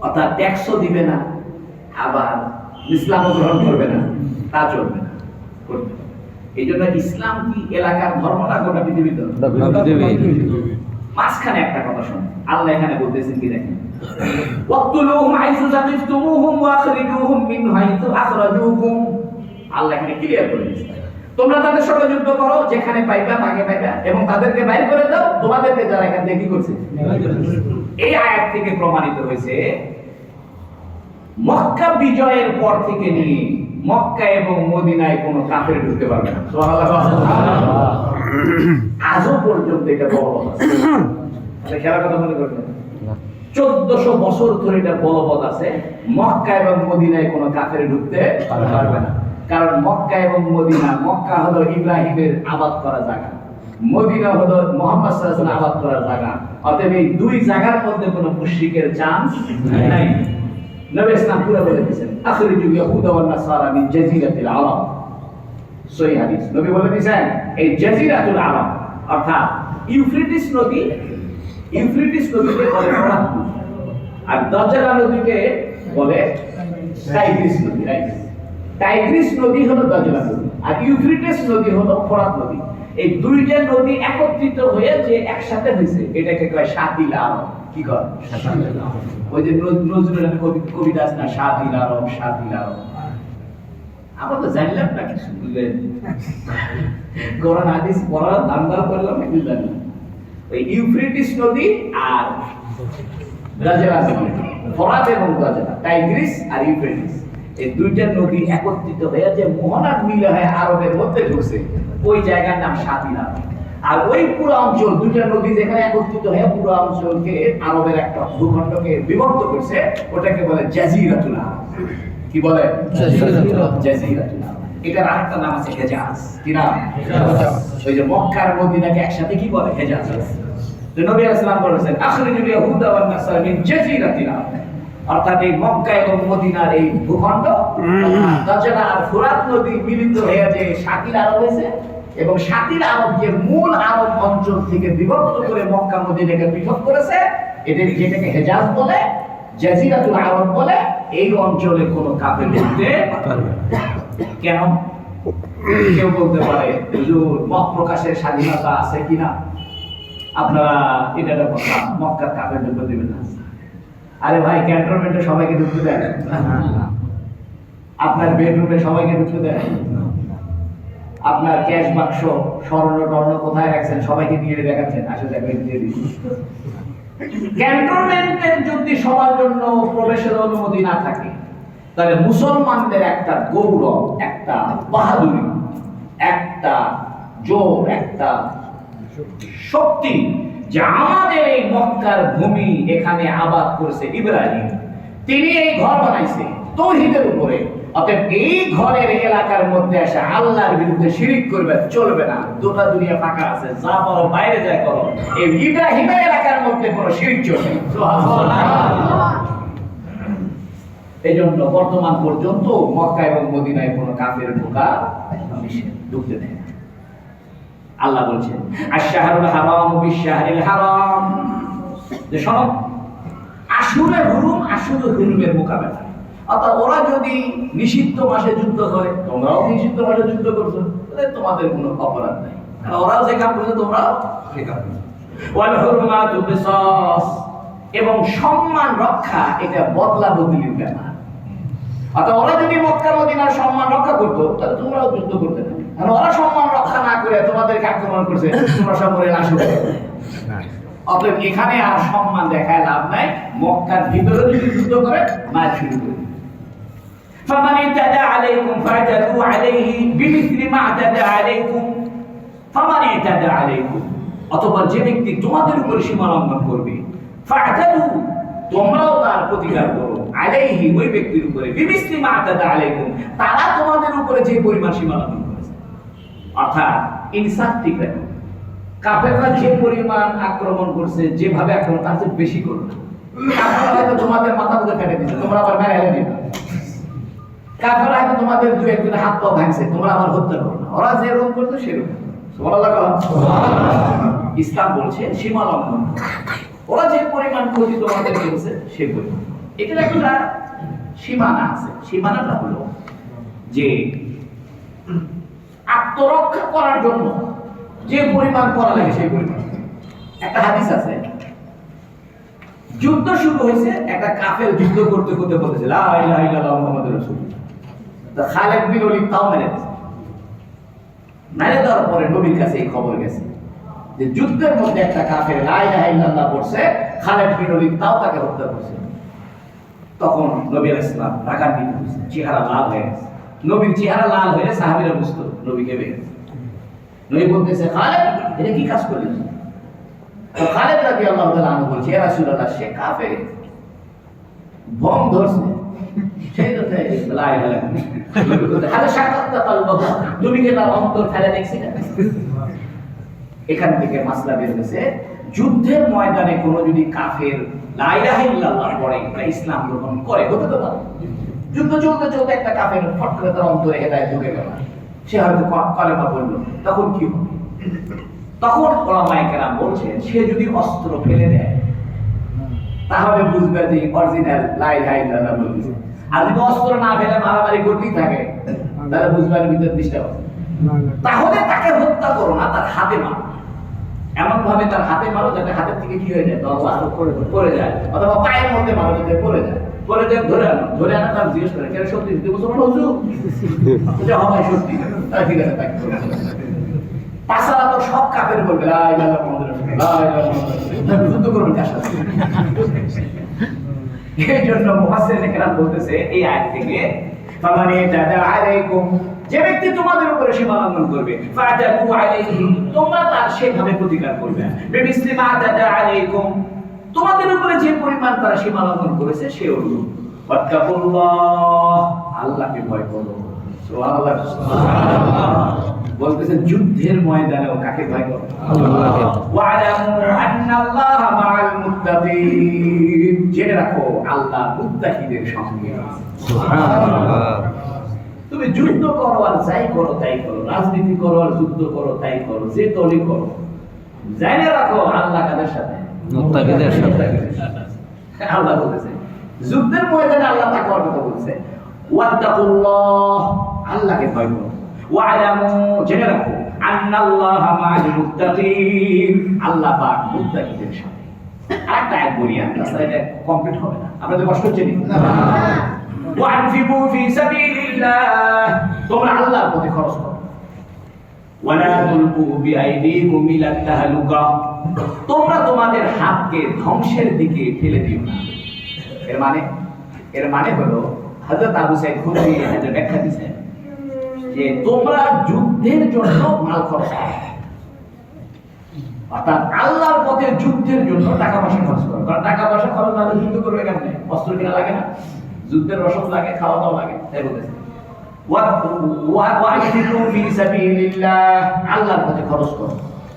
অর্থাৎ ট্যাক্সও দিবে না, আবার ইসলামও গ্রহণ করবে না, তা চলবে না, করবে না। এই জন্য ইসলাম কি এলাকার ধর্ম না গোটা পৃথিবীর ধর্ম? মাঝখানে একটা কথা শুনুন, আল্লাহ এখানে বলতেছেন কি দেখেন, ওয়াকতুলুহুম হাইসু সাকিফতুমুহুম ওয়া আখরিজুহুম মিন হাইসু আখরাজুকুম। আল্লাহ এখানে ক্লিয়ার করে দিয়েছেন, তোমরা তাদের সাথে যুদ্ধ করো যেখানে পাইবা, ভাগে পাইবা, এবং তাদেরকে বাইর করে দাও তোমাদেরকে যারা এখান থেকে কি করছে। এই আয়াত থেকে প্রমাণিত হয়েছে মক্কা বিজয়ের পর থেকে নিয়ে মক্কা এবং মদিনায় কোনো কাফের ঢুকতে পারবে না। সুবহানাল্লাহ। আজও পর্যন্ত এটা বলবৎ আছে। খেলার কথা মনে করবেন, 1400 বছর ধরে এটা বলবৎ আছে। মক্কা এবং মদিনায় কোনো কাফের ঢুকতে পারবে না, কারণ মক্কা এবং মদিনা, মক্কা হলো ইব্রাহিমের আবাদ করা জায়গা, মদিনা হলো মুহাম্মদ সাল্লাল্লাহু আলাইহি ওয়াসাল্লাম আবাদ করা জায়গা। অতএব এই দুই জায়গার মধ্যে কোনো মুশরিকের চান্স নাই। নবী ইসলাম পুরো বলে দিয়েছেন, আখরিজু ইয়াহুদা ওয়ান নাসারা মিন জাজিরাতিল আরব। সহিহ হাদিস, নবী বলে দিয়েছেন এই জাজিরাতুল আরব অর্থাৎ ইউফ্রেটিস নদীকে বলে ফোরাত নদী, আর দজ্জালা নদীকে বলে টাইগ্রিস নদী। টাইগ্রিস নদী হলো দজ্জালা নদী, আর ইউফ্রেটিস নদী হলো ফোরাত নদী। এই দুইটা নদী একত্রিত হয়ে যে একসাথে হয়েছে এটাকে কয় শাতিল আরব। কি কয়? শাতিল আরব। ওই যে নজরুলের কবিতা আছে না, শাতিল আরব, শাতিল আরব। আমরা তো জানলাম না কিছু, বুঝলেন? কোরআন হাদিস পড়ার দান্দার করলাম একটু জানলাম। ওই ইউফ্রেটিস নদী আর দজ্জালা নদী, ফোরাত এবং দজ্জালা, টাইগ্রিস আর ইউফ্রেটিস, এই দুইটা নদী একত্রিত হয়ে যে মোহনার মিলে হয়ে আরবের মধ্যে ঢুকছে, ওই জায়গার নাম শাতিল আরব। আর ওই পুরো অঞ্চল, দুইটা নদী যেখানে একত্রিত হয়ে পুরো অঞ্চলকে আরবের একটা ভূখণ্ডকে বিভক্ত করছে, ওটাকে বলে জাজিরাতুল আরব। কি বলে? জাজিরাতুল আরব। এটার আরেকটা নাম আছে হেজাজ। কি নাম? ওই যে মক্কার মদিনাকে একসাথে কি বলে? হেজাজ। তো নবী আলাইহিস সালাম বলেছেন, আখরিজুল ইয়াহুদা ওয়ান নাসারা মিন জাজিরাতিল আরব, অর্থাৎ এই মক্কা এবং মদিনার এই ভূখণ্ড, দজ্জালা আর ফোরাত নদী মিলিত হয়ে যে শাতিল আরব হয়েছে, এবং শাতিল আরব যে মূল আরব অঞ্চল থেকে বিভক্ত করে মক্কা মদিনাকে পৃথক করেছে, যেটাকে হেজাজ বলে, জাজিরাতুল আরব বলে, এই অঞ্চলে কোনো কাফের ঢুকতে পারবে না। কেন? কেউ বলতে পারে হুজুর মত প্রকাশের স্বাধীনতা আছে কিনা, আপনারা এটা কথা মক্কার কাফের ঢুকতে দেবেন না। আরে ভাই, ক্যান্টনমেন্টে সবাইকে ঢুকতে দেন? আপনার বেডরুমে সবাইকে ঢুকতে দেন? আপনার ক্যাশ বাক্স স্বর্ণ টর্ণ কোথায় রাখছেন সবাইকে নিয়ে দেখাচ্ছেন, আসলে দেখবেন দিয়ে দিচ্ছি। ক্যান্টনমেন্টের যদি সবার জন্য প্রবেশের অনুমতি না থাকে, তাহলে মুসলমানদের একটা গৌরব, একটা বাহাদুরি, একটা জোর, একটা শক্তি, যে আমাদের এই মক্কার ভূমি এখানে আবাদ করেছে ইব্রাহিম, তিনি এই ঘর বানাইছে তাওহীদের উপরে। অতএব এই ঘরের এলাকার মধ্যে এসে আল্লাহর বিরুদ্ধে শিরিক করবে চলবে না। দুটা দুনিয়া ফাঁকা আছে, যা পারো বাইরে যা করো, এই ইব্রাহিমের এলাকার মধ্যে কোনো শিরিক চলবে না। সুবহানাল্লাহ। এই জন্য বর্তমান পর্যন্ত মক্কা এবং মদিনায় কোনো কাফের ঢোকা নিষেধ, ঢুকতে দেয় না। আল্লাহ বলছেন আশ-শাহরুল হারাম বিশ-শাহরিল হারাম, যে শোনো আশুরের হুরুম আশুরের হুরুমের মোকাবেলা। অর্থাৎ ওরা যদি নিষিদ্ধ মাসে যুদ্ধ করে, তোমরাও নিষিদ্ধ মাসে যুদ্ধ করছো, তাহলে তোমাদের কোনো অপরাধ নাই, কারণ ওরাও যে কাম করছে তোমরাও সেই কাম করছো। ওয়াল হুরমাতু কিসাস, এবং সম্মান রক্ষা এটা বদলা বদলির ব্যাপার। অর্থাৎ ওরা যদি মক্কা মদিনার সম্মান রক্ষা করতো, তাহলে তোমরাও যুদ্ধ করতে না। আর ওরা সম্মান রক্ষা না করে তোমাদেরকে আক্রমণ করছে, তোমরা সব মরে লাশ হবে। অতএব এখানে আর সম্মান দেখায় লাভ নাই, মক্কার ভিতরে যদি যুদ্ধ করে মার শুরু করে। ফামান ইতাদা আলাইকুম ফাতাদু আলাইহি বিমিসলি মা আতাদা আলাইকুম, ফামান ইতাদা আলাইকুম, অথবা যে ব্যক্তি তোমাদের উপর সীমা লঙ্ঘন করবে, ফাতাদু, তোমরাও তার প্রতিকার করো, আলাইহি, ওই ব্যক্তির উপরে, বিমিসলি মা আতাদা আলাইকুম, তারা তোমাদের উপরে যে পরিমাণ সীমা লঙ্ঘন করেছে। অর্থাৎ ইনসাফ ঠিক রাখো। কাফেররা যে পরিমাণ আক্রমণ করছে, যেভাবে আক্রমণ, তার চেয়ে বেশি করো না। কাফেররা হয়তো তোমাদের মাথা মুখে কেটে দিচ্ছে, তোমরা আবার মেরে হেলে দিবে। কাফেররা হয়তো তোমাদের দু একজনের হাত পা ভাঙছে, তোমরা আবার হত্যা করো না। ওরা যেরকম করতো সেরকম। সুবহানাল্লাহ। ইসলাম বলছে সীমা লঙ্ঘন, ওরা যে পরিমাণ ক্ষতি তোমাদের করেছে সে পরিমাণ। এটার একটা সীমানা আছে। সীমানাটা হলো যে আত্মরক্ষা করার জন্য যে পরিমাণ করা লাগে সেই পরিমাণ। একটা হাদিস আছে, যুদ্ধ শুরু হয়েছে, একটা কাফের যুদ্ধ করতে করতে বলতেছে লা ইলাহা ইল্লাল্লাহ মুহাম্মাদুর রাসূলুল্লাহ। তো খালিদ বিন ওলীদ তাও মেরে দিয়েছে। মেরে দেওয়ার পরে নবীর কাছে এই খবর গেছে যে যুদ্ধের মধ্যে একটা কাফের লা ইলাহা ইল্লাল্লাহ পড়ছে, খালিদ বিন ওলীদ তাও তাকে হত্যা করছে। তখন নবী আলাইহিস সালাম রাগান্বিত হয়েছে, চেহারা লাল হয়ে গেছে। নবীর চেহারা লাল হয়ে সাহাবীরা বুঝতো নবী কেঁপে গেছে। নবী বলতেছে খালেদ এটা কি কাজ করলেন? তো খালেদ রাদিয়াল্লাহু তাআলা আনহু বলছে ইয়া রাসূলুল্লাহ সে কাফের ভং ধরছে সেই তো লা ইলাহা ইল্লাল্লাহ হালে শাকাতটা কলব তুমি কি তার অন্তর ফেলে দেখছিলে? এখান থেকে মাসলা বের হয়েছে যুদ্ধের ময়দানে কোনো যদি কাফের লা ইলাহা ইল্লাল্লাহ পড়ে বা ইসলাম গ্রহণ করে হতে তো পারে। যুদ্ধ চলতে চলতে একটা কাফের ফট করে তার অন্তরে হেদায়েত ঢুকে গেল, সে হয়তো কলেমা বলল, তখন কি হবে? তখন ওলামায়ে কেরাম বলছেন সে যদি অস্ত্র ফেলে দেয় তাহলে বুঝবে যে অরিজিনাল লা ইলাহা ইল্লাল্লাহ বলছে। আর যদি অস্ত্র না ফেলে মারামারি করতেই থাকে তাহলে বুঝবে ভিতর ডিস্টার্ব। তাহলে তাকে হত্যা করো না, তার হাতে মারো, এমন ভাবে তার হাতে মারো যাতে হাতের থেকে কি হয়ে যায় পড়ে যায়, অথবা পায়ের মধ্যে মারো যাতে পড়ে যায়, পড়ে যায় ধরে আনা তার জিজ্ঞেস করে কেন সত্যি যদি মুসলমান হুজুর এটা হবে সত্যি, তাহলে ঠিক আছে তাকে তাছাড়া তো সব কাফের বলবে লা ইলাহা ইল্লাল্লাহ লা ইলাহা ইল্লাল্লাহ যুদ্ধ করবেন কার সাথে? এই জন্য মুফাসসিরিন কেরাম বলতেছে এই আয়াত থেকে ফামানি তাদা আলাইকুম যে ব্যক্তি তোমাদের উপরে সীমা লঙ্ঘন করবে ফাতাকু আলাইহি তোমরা তার সেভাবে প্রতিকার করবে বিমিসলি মা তাদা আলাইকুম তোমাদের উপরে যে পরিমাণ তারা সীমা লঙ্ঘন করেছে সে অনুরূপ। ওয়াত্তাকুল্লাহ আল্লাহকে ভয় করো। সুবহানাল্লাহ বলতেছে যুদ্ধের ময়দানেও কাকে ভয় করো? আল্লাহকে। ওয়ালামু আন্নাল্লাহা মাআল মুত্তাকিন জেনে রাখো আল্লাহ মুত্তাকিদের সঙ্গে আছে। সুবহানাল্লাহ। তুমি যুদ্ধ করো আর যাই করো তাই করো, রাজনীতি করো আর যুদ্ধ করো তাই করো, যে দলই করো, জেনে রাখো আল্লাহ কাদের সাথে? মুত্তাকিদের সাথে। আল্লাহ বলেছে যুদ্ধের ময়দানে আল্লাহ তাকওয়ার কথা বলছে। ওয়াত্তাকুল্লাহ আল্লাহকে ভয় করো। ওয়ালামু জেনে রাখো আন্নাল্লাহা মাআল মুত্তাকিন আল্লাহ পাক মুত্তাকিদের সাথে। আরেকটা আয়াত বলি আমি, তাছাড়া এটা কমপ্লিট হবে না, আপনাদের কষ্ট হচ্ছে না? ওয়ানফিকু ফি সাবিলিল্লাহ তোমরা আল্লাহর পথে খরচ করো। ওয়ালা তুলকু বিআইদিকুম ইলা তাহলুকা তোমরা তোমাদের হাতকে ধ্বংসের দিকে ফেলে দিও না। এর মানে হলো হযরত আবু সাঈদ খুদরি এর ব্যাখ্যা দিয়েছেন যে তোমরা যুদ্ধের জন্য মাল খরচ করো, অর্থাৎ আল্লাহর পথে যুদ্ধের জন্য টাকা পয়সা খরচ করো। কারণ টাকা পয়সা খরচ না হলে যুদ্ধ করবে কেমনে? অস্ত্র কিনা লাগে না, যুদ্ধের রসদ লাগে, খাওয়া দাওয়া লাগে, তাই বলতেছে ওয়ানফিকু ফি সাবিলিল্লাহ আল্লাহর পথে খরচ করো।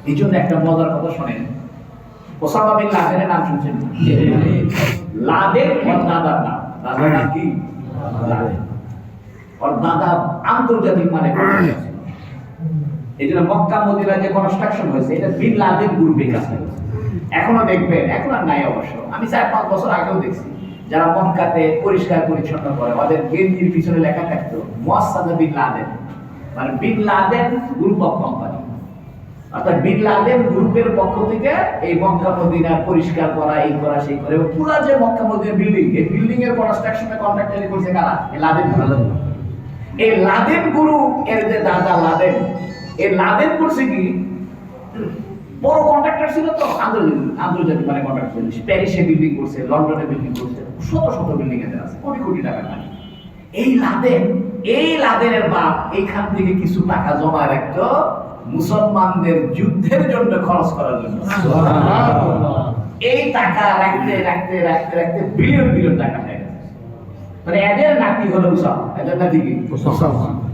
এই জন্য একটা মজার কথা শোনেন, ওসামা বিন লাদেনের নাম শুনছেন? লাদেন ওর দাদার নাম, দাদার নাম কি? লাদেন। ওর দাদা আন্তর্জাতিক মানে এই জন্য মক্কা মদিনা যে কনস্ট্রাকশন হয়েছে এটা বিন লাদেন গ্রুপের কাছে। এখনো দেখবেন, এখন আর নাই অবশ্য, আমি 4-5 বছর আগেও দেখছি যারা মক্কাতে পরিষ্কার পরিচ্ছন্ন করে ওদের গেঞ্জির পিছনে লেখা থাকতো মুআসসাসা বিন লাদেন, মানে Bin Laden group of company, অর্থাৎ বিন লাদেন গ্রুপের পক্ষ থেকে এই মক্কা মদিনা পরিষ্কার করা, এই করা সেই করে। পুরো যে মক্কা মদিনা বিল্ডিং, এই বিল্ডিং এর কনস্ট্রাকশনে কন্ট্রাক্টরি করছে কারা? এই লাদেন। এই লাদেন গ্রুপ এর যে দাদা লাদেন, এই লাদেন করছে কি বড় কন্ট্রাক্টর ছিল তো, আন্তর্জাতিক মানে কন্ট্রাক্টর ছিল। প্যারিসে বিল্ডিং করছে, লন্ডনে বিল্ডিং করছে, শত শত বিল্ডিং এদের আছে, কোটি কোটি টাকা মালিক। এই লাদেনের বাপ এইখান থেকে কিছু টাকা জমা রাখতো মুসলমানদের যুদ্ধের জন্য খরচ করার জন্য। এই টাকা রাখতে রাখতে রাখতে রাখতে বিলিয়ন বিলিয়ন টাকা হয়ে গেছে। মানে এদের নাতি হলো উসামা। এদের নাতি কি?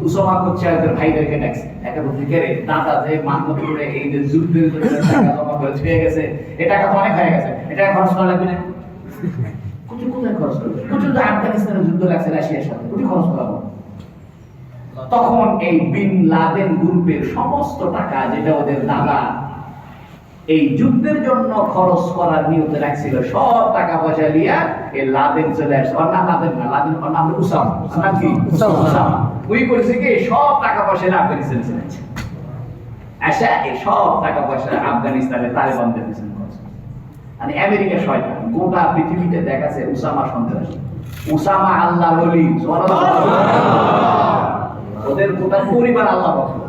উসামা করছে এদের ভাইদেরকে ডাকছে, একটা বলতে গেলে দাদা যে মান্যত করে এই যে যুদ্ধের জন্য টাকা জমা করে ছুঁয়ে গেছে, এই টাকা তো অনেক হয়ে গেছে, এটা খরচ করা লাগবে না? কোথায় খরচ করবে? কোথায় আফগানিস্তানে যুদ্ধ লাগছে রাশিয়ার সাথে, কোথায় খরচ করাবো? তখন এই বিন লাদেন গ্রুপের সমস্ত টাকা যেটা ওদের দাদা এই যুদ্ধের জন্য খরচ করার নিয়তে রাখছিল, সব টাকা পয়সা নিয়ে এই লাদেন চলে আসছে। ওর নাম লাদেন না, লাদেন ওর নাম উসামা। নাম কি? উসামা। ওই করেছে কি সব টাকা পয়সা আফগানিস্তানে চলে আসছে। আচ্ছা এই সব টাকা পয়সা আফগানিস্তানে তালেবানদের পিছনে খরচ। মানে আমেরিকা শয়তান গোটা পৃথিবীতে দেখাচ্ছে উসামা সন্ত্রাসী, উসামা আল্লাহর ওলি। ওদের গোটা পরিবার আল্লাহ ভক্ত।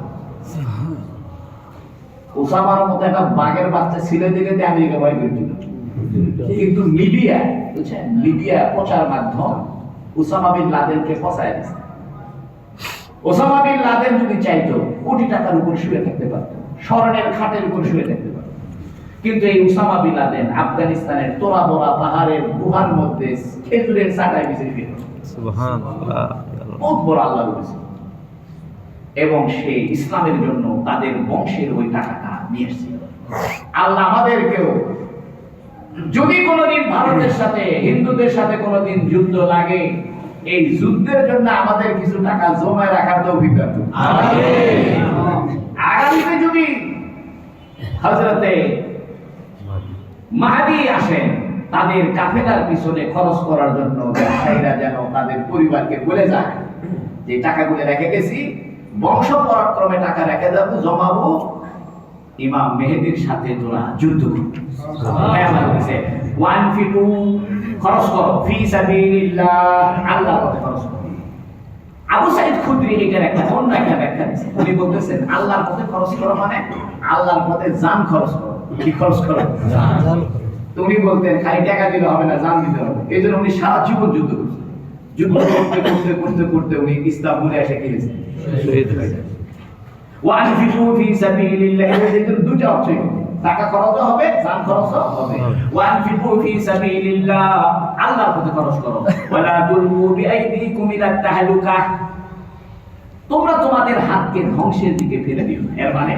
উসামার মতো একটা বাঘের বাচ্চা ছেলে দিকে আমেরিকা ভয় করেছিল, কিন্তু লিবিয়া, বুঝছেন, লিবিয়া প্রচার মাধ্যম ওসামা বিন লাদেনকে ফসায় দিয়েছে। ওসামা বিন লাদেন যদি চাইতো কোটি টাকার উপর শুয়ে থাকতে পারতেন, স্বর্ণের খাটের উপর শুয়ে থাকতে পারতেন। কিন্তু এই উসামা বিন লাদেন আফগানিস্তানের তোরা বোরা পাহাড়ের গুহার মধ্যে খেজুরের চাটায় বিছিয়ে শুয়ে থাকতেন। সুবহানাল্লাহ, বহুত বড় আল্লাহর ওলি। এবং সে ইসলামের জন্য তাদের বংশের ওই টাকাটা নিয়ে এসেছিল। আল্লাহ আমাদেরকেও যদি কোনোদিন ভারতের সাথে হিন্দুদের সাথে কোনোদিন যুদ্ধ লাগে, এই যুদ্ধের জন্য আমাদের কিছু টাকা জমা রাখার তৌফিক দান করুন। আগামীতে যদি হযরতে মাহদী আসেন, তাদের কাফেলার পিছনে খরচ করার জন্য ব্যবসায়ীরা যেন তাদের পরিবারকে বলে যায় যে টাকাগুলো রেখে গেছি, বংশ পরাক্রমে টাকা রেখে যাবো, জমাবো, ইমাম মেহেদীর সাথে তোরা যুদ্ধ করবি। খরচ করো ফি সাবিলিল্লাহ, আল্লাহর পথে খরচ করো। আবু সাঈদ খুদরি এটার একটা অন্য একটা ব্যাখ্যা দিয়েছেন। উনি বলতেছেন আল্লাহর পথে খরচ করো মানে আল্লাহর পথে জান খরচ করো। কি খরচ করো? জান। তো উনি বলতেন খালি টাকা দিলে হবে না, জান দিতে হবে। এই জন্য উনি সারা জীবন যুদ্ধ করছেন। যুদ্ধ করতে করতে করতে করতে উনি ইসলাম বলে এসে গিয়েছেন, শহীদ হয়ে গেছেন। ওয়ানফিকু ফি সাবিলিল্লাহ, এর দুটো অপশন, টাকা খরচ হবে, জান খরচ হবে। ওয়ানফিকু ফি সাবিলিল্লাহ, আল্লাহর পথে খরচ করো। ওয়ালা তুলকু বিআইদিকুম ইলা তাহলুকা, তোমরা তোমাদের হাতকে ধ্বংসের দিকে ফেলে দিও না। এর মানে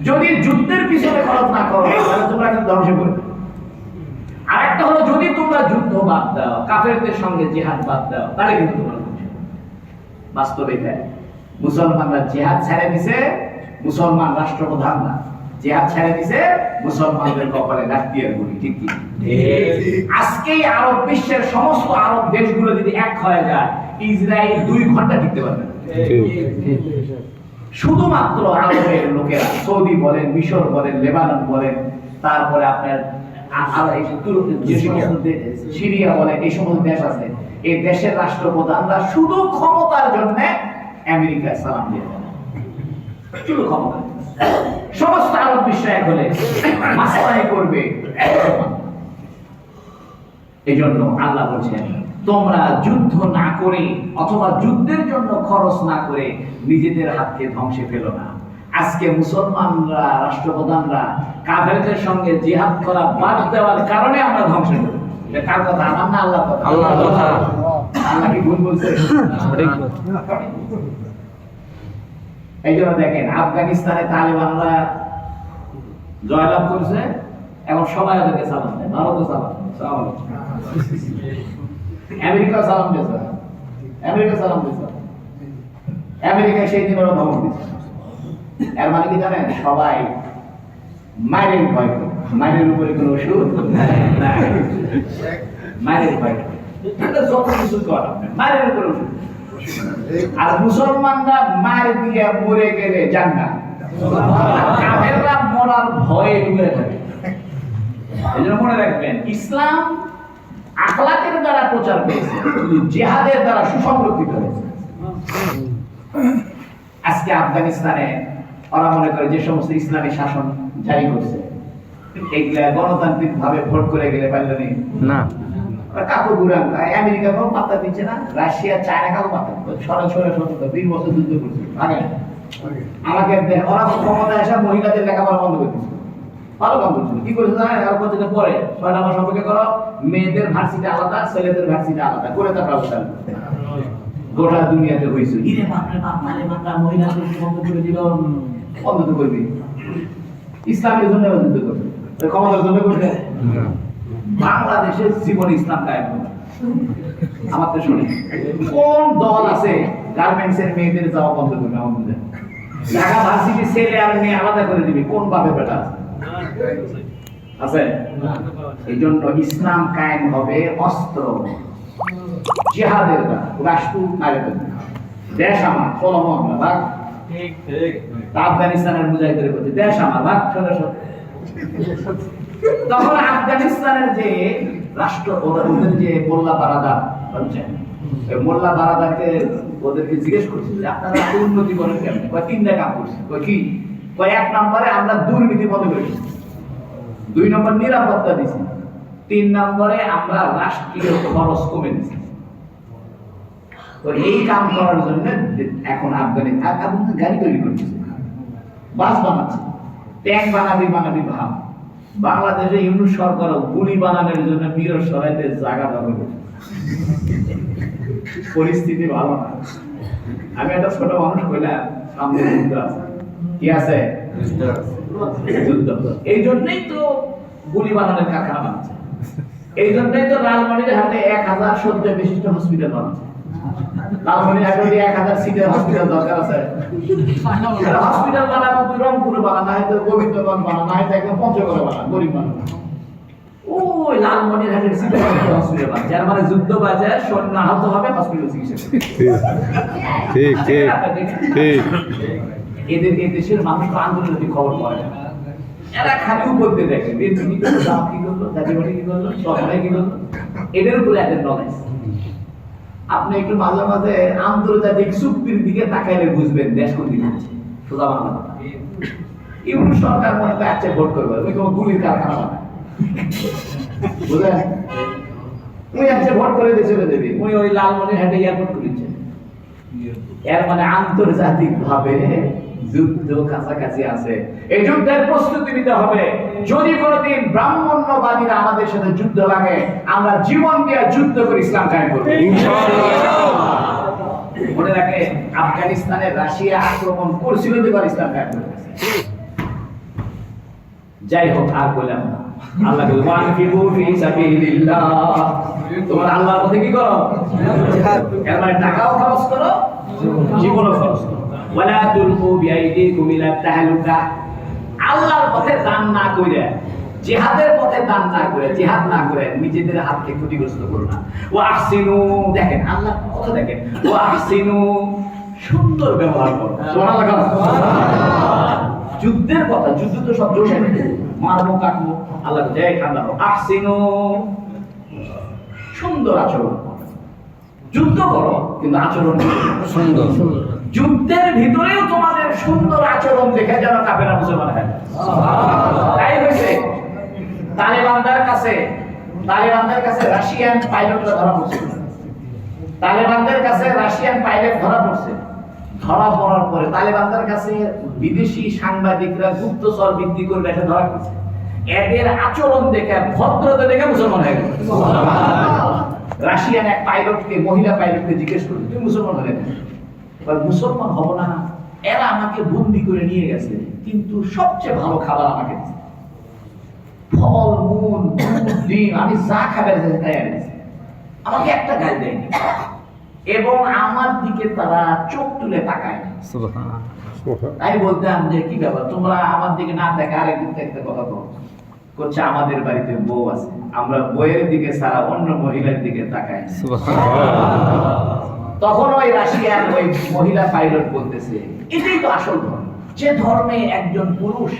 যদি যুদ্ধের পিছনে খরচ না করো তাহলে তোমরা কিন্তু ধ্বংসে পড়বে। আরেকটা হলো যদি তোমরা যুদ্ধ বাদ দাও, কাফেরদের সঙ্গে জিহাদ বাদ দাও, তাহলে কিন্তু তোমরা ধ্বংস হবে। বাস্তবে তাই, মুসলমানরা জিহাদ ছেড়ে দিছে, মুসলমান রাষ্ট্রপ্রধানরা জিহাদ ছেড়ে দিছে, মুসলমানদের কপালে লাথি দিয়ে গুলি। ঠিক কি? আজকেই আরব বিশ্বের সমস্ত আরব দেশগুলো যদি এক হয়ে যায়, ইসরায়েল 2 ঘন্টা টিকতে পারবে না। শুধুমাত্র আরবের লোকেরা, সৌদি বলেন, মিশর বলেন, লেবানন বলেন, তারপরে আপনার সিরিয়া বলেন, এই সমস্ত দেশ আছে, এই দেশের রাষ্ট্রপ্রধানরা শুধু ক্ষমতার জন্য আমেরিকায় সালাম দিয়ে দেন। শুধু ক্ষমতা, সমস্ত আরব বিশ্ব এক হলে মাসলাহি করবে। এই জন্য আল্লাহ বলছেন তোমরা যুদ্ধ না করে অথবা যুদ্ধের জন্য খরচ না করে নিজেদের হাতকে ধ্বংসে ফেলো না। আজকে মুসলমানরা, রাষ্ট্রপ্রধানরা কাফেরদের সঙ্গে জিহাদ করা বাদ দেওয়ার কারণে আমরা ধ্বংস হই। এটা কার কথা? আমার না আল্লাহর কথা? আল্লাহর কথা। আল্লাহ কি ভুল বলছে? সঠিক কথা। এই জন্য দেখেন আফগানিস্তানে তালেবানরা জয়লাভ করেছে, এখন সবাই ওদেরকে সালাম দেয়। ভারতও সালাম, আমেরিকা সালাম দিয়েছে, আমেরিকা সালাম দিয়েছে, আমেরিকায় সেই দিন ওরা ধমক দিচ্ছে। এর মানে কি জানেন? সবাই মায়ের ভয় করে, মায়ের উপরে কোনো ওষুধ নাই, মায়ের ভয় করে যত কিছু করা মায়ের উপরে ওষুধ। আর মুসলমানরা মায়ের দিয়ে মরে গেলে জান্নাত, কাফেররা মরার ভয়ে ডুবে থাকে। এই জন্য মনে রাখবেন, ইসলাম আখলাকের দ্বারা প্রচার পেয়েছে, জিহাদের দ্বারা সুসংরক্ষিত হয়েছে। আজকে আফগানিস্তানে ওরা মনে করে যে সমস্ত ইসলামী শাসন জারি করছে, এগুলা গণতান্ত্রিক ভাবে ভোট করে গেলে পারল না। কাকু গুড়া আমেরিকা কেউ পাত্তা দিচ্ছে না, রাশিয়া, চায়না কাউ পাত্তা দিচ্ছে। সরাসরি 20 বছর যুদ্ধ করছে, আগে আমাকে ওরা ক্ষমতা এসে মহিলাদের লেখাপড়া বন্ধ করে দিচ্ছে। ভালো কাম করছিল। কি করেছে জানেন? আর কতদিন পরে 6 নম্বর সম্পর্কে করো, মেয়েদের ভার্সিটি আলাদা, ছেলেদের ভার্সিটি আলাদা করে তার ব্যবস্থা গোটা দুনিয়াতে হয়েছে। ইরে বাপরে বাপ, তালেবানরা মহিলাদের বন্ধ করে দিল। বন্ধ তো করবি, ইসলামের জন্য যুদ্ধ করবে, ক্ষমতার জন্য করবে। বাংলাদেশের জীবন ইসলাম কায়েম হবে। আমার তো শুনি কোন দল আছে গার্মেন্টস এর মেয়েদের যাওয়া বন্ধ করবে? আমাদের ঢাকা ভার্সিটি ছেলে আর মেয়ে আলাদা করে দিবি, কোন বাপের বেটা আছে? এই জন্য ইসলাম কায়েম হবে অস্ত্র জিহাদের দ্বারা। রাষ্ট্র মারে দেবে, দেশ আমার, চলো আমরা ভাগ। ঠিক ঠিক। আফগানিস্তানের মুজাহিদের প্রতি দেশ আমার, ভাগ। তখন আফগানিস্তানের যে রাষ্ট্র, ওদের যে মোল্লা বারাদার, মোল্লা বারাদারকে ওদেরকে জিজ্ঞেস করছে যে আপনারা উন্নতি করেন কেমন? 3টা কাম করছে। কি? 1 নম্বরে আমরা দুর্নীতি বন্ধ করেছি, 2 নম্বর নিরাপত্তা দিছি, 3 নম্বরে আমরা রাষ্ট্রীয় খরচ কমে দিছি। তো এই কাম করার জন্য এখন আফগানিস্তান গাড়ি তৈরি করতেছে, বাস বানাচ্ছে, ট্যাঙ্ক বানাবি ভাব। বাংলাদেশে ইউনুস সরকার গুলি বানানোর জন্য মিরর সরাইতে জায়গা দখল করে। পরিস্থিতি ভালো না। আমি একটা ছোট মানুষ কইলাম, সামনে যুদ্ধ আছে। কি আছে? যুদ্ধ। এই জন্যই তো গুলি বানানোর কারখানা বানাচ্ছে। এই জন্যই তো লালমনির হাতে 1000 শয্যা বিশিষ্ট হসপিটাল বানাচ্ছে। লালমনির হাটে 1000 সিটের হসপিটাল দরকার আছে। হসপিটাল বানাবো তুই রংপুরে বানানো হয়, তো গোবিন্দগঞ্জ বানানো হয়, একদম পঞ্চগড়ে বানানো, গরিব মানুষ। ওই লালমনির হাটের সিটের হসপিটাল বানাচ্ছে, যার মানে যুদ্ধ বাজায় সৈন্য আহত হবে, হসপিটাল চিকিৎসা। ঠিক ঠিক ঠিক। এদের এই দেশের মানুষ তো আন্তর্জাতিক খবর পড়ে না, এরা খালি উপর দিয়ে দেখে কি করলো, দাদিবাড়ি কি করলো, সরকারে কি করলো, এদের উপরে এদের নলেজ। আপনি একটু মাঝে মাঝে আন্তর্জাতিক চুক্তির দিকে তাকাইলে বুঝবেন দেশ কোন দিকে যাচ্ছে। সোজা বাংলা কথা, ইউনুস সরকার মনে করে আছে ভোট করবে, ওই কোনো গুলির কারখানা বানায়, বুঝলেন? উনি আছে ভোট করে দিয়ে চলে দেবে, উনি ওই লালমনির হাটে এয়ারপোর্ট করেছে। এর মানে আন্তর্জাতিক ভাবে যুদ্ধ কাছাকাছি আছে। এই যুদ্ধের প্রস্তুতি নিতে হবে। যদি কোনোদিন ব্রাহ্মণ্যবাদীরা আমাদের সাথে যুদ্ধ লাগে, আমরা জীবন দিয়ে যুদ্ধ করে ইসলাম কায়েম করব ইনশাআল্লাহ। মনে রাখে, আফগানিস্তানে রাশিয়া আক্রমণ করছিল, এবার ইসলাম কায়েম করবে। যাই হোক, আর বললাম না। আল্লাহ বলেন ওয়ানফিকু ফি সাবিলিল্লাহ, তোমরা আল্লাহর পথে কি করো? জিহাদ। এর মানে টাকাও খরচ করো, জীবনও খরচ করো। ওয়ালা তুলকু বিআইদিকুম ইলা তাহলুকা, আল্লাহর পথে দান না করে, জিহাদের পথে দান না করে, জিহাদ না করে নিজেদের হাতকে ক্ষতিগ্রস্ত করো না। ওয়া আহসিনু, দেখেন আল্লাহর কথা দেখেন, ওয়া আহসিনু, সুন্দর ব্যবহার করো। সুবহানাল্লাহ। যুদ্ধের কথা, যুদ্ধ তো সব জোশে মারবো কাটবো, আল্লাহ জয় ঠান্ডা হোক। আহসিনু, সুন্দর আচরণ করো। যুদ্ধ করো কিন্তু আচরণ সুন্দর। যুদ্ধের ভিতরেও তোমাদের সুন্দর আচরণ দেখে যেন কাফেররা মুসলমান হয়। তাই হয়েছে তালেবানদের কাছে রাশিয়ান পাইলটরা ধরা পড়ছে। তালেবানদের কাছে রাশিয়ান পাইলট ধরা পড়ছে। ধরা পড়ার পরে তালেবানদের কাছে বিদেশি সাংবাদিকরা গুপ্তচর বৃদ্ধি করে এসে ধরা পড়ছে। এদের আচরণ দেখে, ভদ্রতা দেখে মুসলমান হয়ে গেল। রাশিয়ান এক পাইলটকে, মহিলা পাইলটকে জিজ্ঞেস করল, তুমি মুসলমান হলে? মুসলমান হব না, এরা আমাকে বন্দি করে নিয়ে গেছে, কিন্তু সবচেয়ে ভালো খাবার আমাকে দিয়েছে, ফল মূল ডিম, আমি যা খাবার তাই এনেছি, আমাকে একটা গাল দেয়নি, এবং আমার দিকে তারা চোখ তুলে তাকায়। তাই বলতাম যে কি ব্যাপার, তোমরা আমার দিকে না দেখে আরেকদিন একটা কথা করছে, আমাদের বাড়িতে বউ আছে, আমরা বউয়ের দিকে ছাড়া অন্য মহিলার দিকে তাকাই। তখন ওই রাশিয়ার ওই মহিলা পাইলট বলতেছে, এটাই তো আসল ধর্ম। যে ধর্মে একজন পুরুষ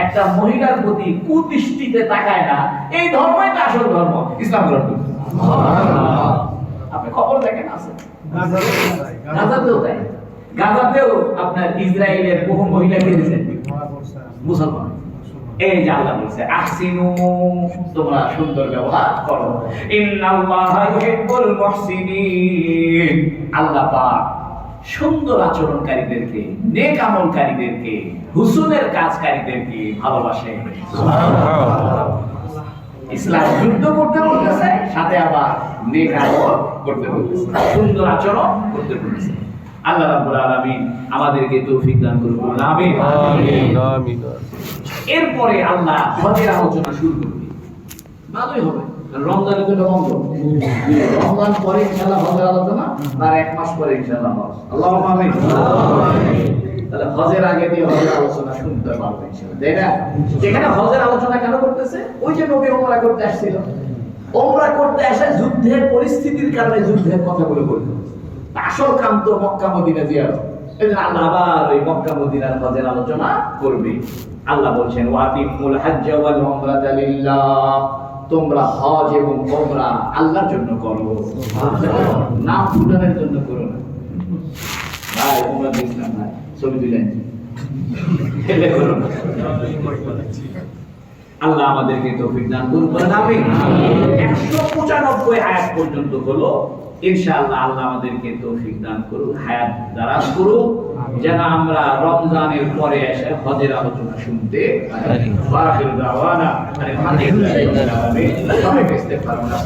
একটা মহিলার প্রতি কুদৃষ্টিতে তাকায় না, এই ধর্মই তো আসল ধর্ম, ইসলাম ধর্ম। আপনি খবর দেখেন, আছে গাজাতেও তাই। গাজাতেও আপনার ইসরায়েলের বহু মহিলাকে দিয়েছেন মুসলমান। এই যে আল্লাহ বলছে আহসিনু, তোমরা সুন্দর ব্যবহার করো। ইন্নাল্লাহা ইউহিব্বুল মুহসিনিন, আল্লাহ পাক সুন্দর আচরণকারীদেরকে, নেক আমলকারীদেরকে, হুসনের কাজকারীদেরকে ভালোবাসে। ইসলাম যুদ্ধ করতে বলতেছে, সাথে আবার নেক আমল করতে বলতেছে, সুন্দর আচরণ করতে বলতেছে। আল্লাহ রাব্বুল আলামিন আমাদেরকে তৌফিক দান করুন, আমিন আমিন। এরপরে আল্লাহ হজের আলোচনা শুরু করবে। ভালোই হবে, রমজানের জন্য বন্ধ, রমজান পরে ইনশাআল্লাহ হজের আলোচনা, আর এক মাস পরে ইনশাআল্লাহ হজ। আল্লাহুম্মা আমিন। তাহলে হজের আগে দিয়ে হজের আলোচনা শুনতে পারবে ইনশাআল্লাহ, তাই না? যেখানে হজের আলোচনা কেন করতেছে, ওই যে নবী ওমরা করতে আসছিল, ওমরা করতে আসে যুদ্ধের পরিস্থিতির কারণে যুদ্ধের কথাগুলো বলতে। আসল কাম তো মক্কা মদিনা জিয়ারত, এজন্য আল্লাহ আবার ওই মক্কা মদিনার হজের আলোচনা করবে। আল্লাহ বলছেন ওয়াতিমুল হজ্জ ওয়াল উমরাতা লিল্লাহ, তোমরা হজ এবং উমরা আল্লাহর জন্য করো, নাম ফুটানোর জন্য করো না। ভাই উমরা দেখলাম ভাই, ছবি তুলেন, এলে করো না। আল্লাহ আমাদেরকে তৌফিক দান করুন, আমিন। 195 আয়াত পর্যন্ত হলো ইনশাআল্লাহ আল্লাহ আমাদেরকে তৌফিক দান করুক, হায়াত দারাজ করুক, যেন আমরা রমজানের পরে এসে হজের আলোচনা শুনতে পারি। ওয়াখির দাওয়ানা আলহামদুলিল্লাহি রাব্বিল আলামিন। সবাই ইস্তেগফার করুন।